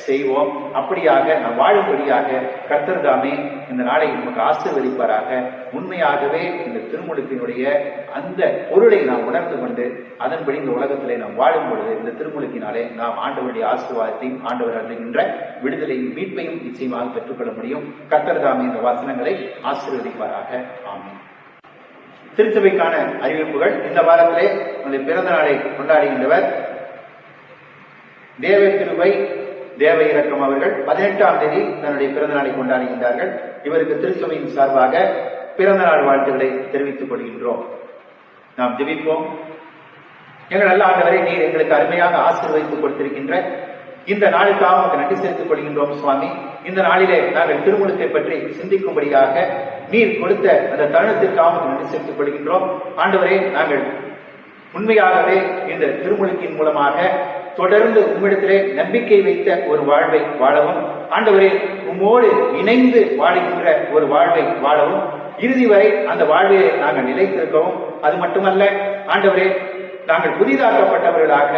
செய்வோம். அப்படியாக நாம் வாழும்படியாக கர்த்தர் தாமே இந்த நாளை நமக்கு ஆசீர்வதிப்பாராக. உண்மையாகவே இந்த திருமுழுக்கினுடைய அந்த பொருளை நாம் உணர்ந்து கொண்டு அதன்படி இந்த உலகத்திலே நாம் வாழும் பொழுது இந்த திருமுழுக்கினாலே நாம் ஆண்டவருடைய ஆசீர்வாதத்தையும், ஆண்டவர் அருளுகின்ற விடுதலையும் மீட்பையும் நிச்சயமாக பெற்றுக்கொள்ள முடியும். கர்த்தர் தாமே இந்த வசனங்களை ஆசீர்வதிப்பாராக. ஆமென். திருச்சபைக்கான அறிவிப்புகள். இந்த வாரத்திலே பிறந்த நாளை கொண்டாடுகின்றவர் தேவ கிருபை தேவ இரக்கம் அவர்கள் 18ஆம் தேதி தன்னுடைய பிறந்த நாளை கொண்டாடுகின்றார்கள். இவருக்கு திருச்சபையின் சார்பாக பிறந்த நாள் வாழ்த்துக்களை தெரிவித்துக் கொள்கின்றோம். நாம் ஜெபிப்போம். எங்கள் நல்ல ஆண்டவரை, நீர் எங்களுக்கு அருமையாக ஆசீர்வதித்துக் கொடுத்திருக்கின்ற இந்த நாளுக்காக நமக்கு நன்றி செலுத்திக் கொள்கின்றோம் சுவாமி. இந்த நாளிலே நாங்கள் திருமுழுக்கை பற்றி சிந்திக்கும்படியாக நீர் கொடுத்த அந்த தருணத்திற்காக நன்றி செலுத்திக் கொள்கின்றோம். ஆண்டவரே, நாங்கள் உண்மையாகவே இந்த திருமுழுக்கின் மூலமாக தொடர்ந்து உம்மிடத்திலே நம்பிக்கை வைத்த ஒரு வாழ்வை வாழவும், ஆண்டவரே உம்மோடு இணைந்து வாழுகின்ற ஒரு வாழ்வை வாழவும், இறுதி வரை அந்த வாழ்விலே நாங்கள் நிலைத்திருக்கவும், அது மட்டுமல்ல ஆண்டவரே, நாங்கள் புதிதாக்கப்பட்டவர்களாக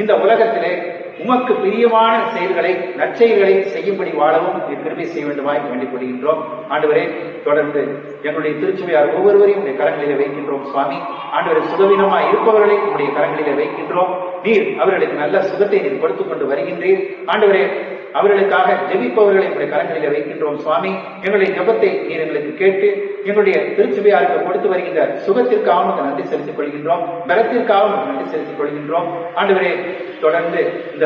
இந்த உலகத்திலே உமக்கு பிரியமான செயல்களை, நற்செயல்களை செய்யும்படி வாழவும் கிருபை செய்ய வேண்டுமாய் வேண்டிக் கொள்கின்றோம். ஆண்டவரே, தொடர்ந்து எங்களுடைய திருச்சபையார் ஒவ்வொருவரையும் உடைய கரங்களிலே வைக்கின்றோம் சுவாமி. ஆண்டவரை, சுகவீனமாய் இருப்பவர்களை உடைய கரங்களிலே வைக்கின்றோம். நீர் அவர்களுக்கு நல்ல சுகத்தை நீர் கொடுத்துக் கொண்டு வருகின்றீர். ஆண்டவரே, அவர்களுக்காக ஜெபிப்பவர்களை உடைய கரங்களிலே வைக்கின்றோம் சுவாமி. எங்களுடைய ஜெபத்தை நீர் எங்களுக்கு கேட்டு எங்களுடைய திருச்சபையாருக்கு கொடுத்து வருகின்ற சுகத்திற்காக நன்றி செலுத்திக் கொள்கின்றோம், பலத்திற்காக நன்றி செலுத்திக் கொள்கின்றோம். ஆண்டவரே, தொடர்ந்து இந்த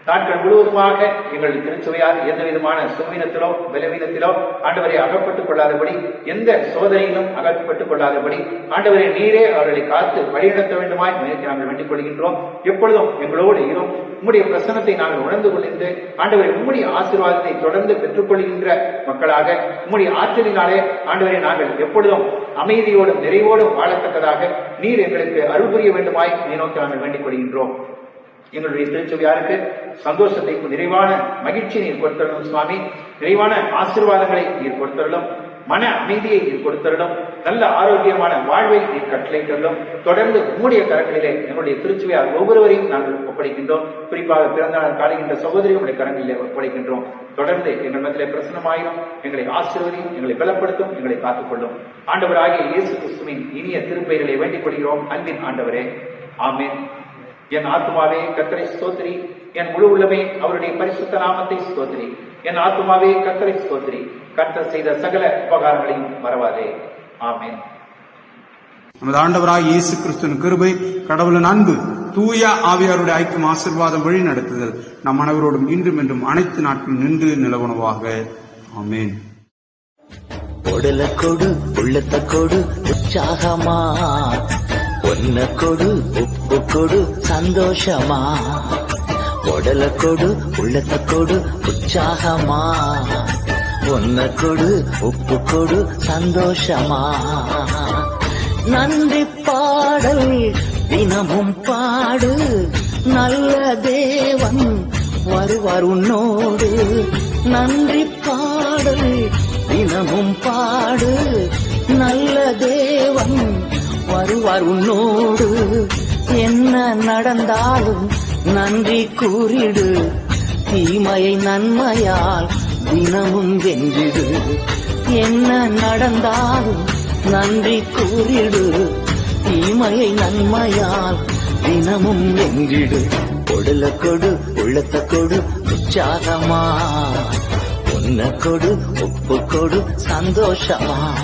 நாட்கள் முழுவதுமாக எங்களுடைய திருச்சபையார் எந்த விதமான சுகவீனத்திலோ பலவீனத்திலோ ஆண்டவரை அகப்பட்டுக் கொள்ளாதபடி, எந்த சோதனையிலும் அகப்பட்டுக் கொள்ளாதபடி ஆண்டவரை நீரே அவர்களை காத்து வழிநடத்த வேண்டுமாய் நாங்கள் வேண்டிக் கொள்கின்றோம். எப்பொழுதும் எங்களோடு இரும். உம்முடைய பிரசன்னத்தை நாங்கள் உணர்ந்து கொள்கின்ற ஆண்டவரை, உம்முடைய ஆசீர்வாதத்தை தொடர்ந்து பெற்றுக்கொள்கின்ற மக்களாக உம்முடைய ஆற்றலினாலே ஆண்டவரை நாங்கள் எப்பொழுதும் அமைதியோடும் நிறைவோடும் வாழத்தக்கதாக நீர் எங்களுக்கு அருள் புரிய வேண்டுமாய் நீ நோக்கி நாங்கள் வேண்டிக் கொள்கின்றோம். எங்களுடைய திருச்சபையாருக்கு சந்தோஷத்தை, நிறைவான மகிழ்ச்சி நீர் கொடுத்தரலும் சுவாமி. நிறைவான ஆசீர்வாதங்களை நீர் கொடுத்தரலும், மன அமைதியை நீர் கொடுத்தரலும், நல்ல ஆரோக்கியமான வாழ்வை நீர் கட்டளையிட்டரலும். தொடர்ந்து உம்முடைய கரங்களிலே எங்களுடைய திருச்சபையார் ஒவ்வொருவரையும் நாங்கள் ஒப்படைக்கின்றோம். குறிப்பாக பிறந்த நாள் காணுகின்ற சகோதரியும் உடைய கரங்களிலே ஒப்படைக்கின்றோம். தொடர்ந்து எங்கள் மத்தியிலே பிரசன்னமாயிரும், எங்களை ஆசீர்வதியும், எங்களை பலப்படுத்தும், எங்களை காத்துக்கொள்ளும். ஆண்டவராகிய இயேசு கிறிஸ்துவின் இனிய திருப்பெயரிலே வேண்டிக் கொள்கிறோம் அன்பின் ஆண்டவரே. ஆமென். என் ஆத்துமாவே கர்த்தரை ஸ்தோத்திரி, என் முழு உள்ளமே அவருடைய பரிசுத்த நாமத்தை ஸ்தோத்திரி. என் ஆத்துமாவே கர்த்தரை ஸ்தோத்திரி, கர்த்தர் செய்த சகல உபகாரங்களையும் மறவாதே. ஆமென். நமது ஆண்டவராய் இயேசு கிறிஸ்துவின் கிருபை, கடவுளின் அன்பு, தூய ஆவியாருடைய ஐக்கியம், ஆசீர்வாதம், வழி நடத்துதல் நம் அனைவரோடும் இன்றும் என்றும் அனைத்து நாட்களும் நின்று நிலவனவாக. ஆமென். உடல கொடு, உள்ளத்த கொடு, உற்சாகமா ஒன்ன கொடு, உப்பு கொடு, சந்தோஷமா. உடல கொடு, உள்ளத்த கொடு, உற்சாகமா ஒன்ன கொடு, உப்பு கொடு, சந்தோஷமா. நன்றி பாடல் தினமும் பாடு, நல்ல தேவன் வருவார் உன்னோடு. நன்றி பாடல் தினமும் பாடு, நல்ல தேவன் வருவார் உன்னோடு. என்ன நடந்தாலும் நன்றி கூறிடு, தீமையை நன்மையால் தினமும் வென்றிடு. என்ன நடந்தாலும் நன்றி கூறிடு, தீமையை நன்மையால் தினமும் வென்றிடு. கொடுல கொடு உள்ளத்த கொடு உற்சாகமா, உன்ன கொடு ஒப்பு கொடு சந்தோஷமா.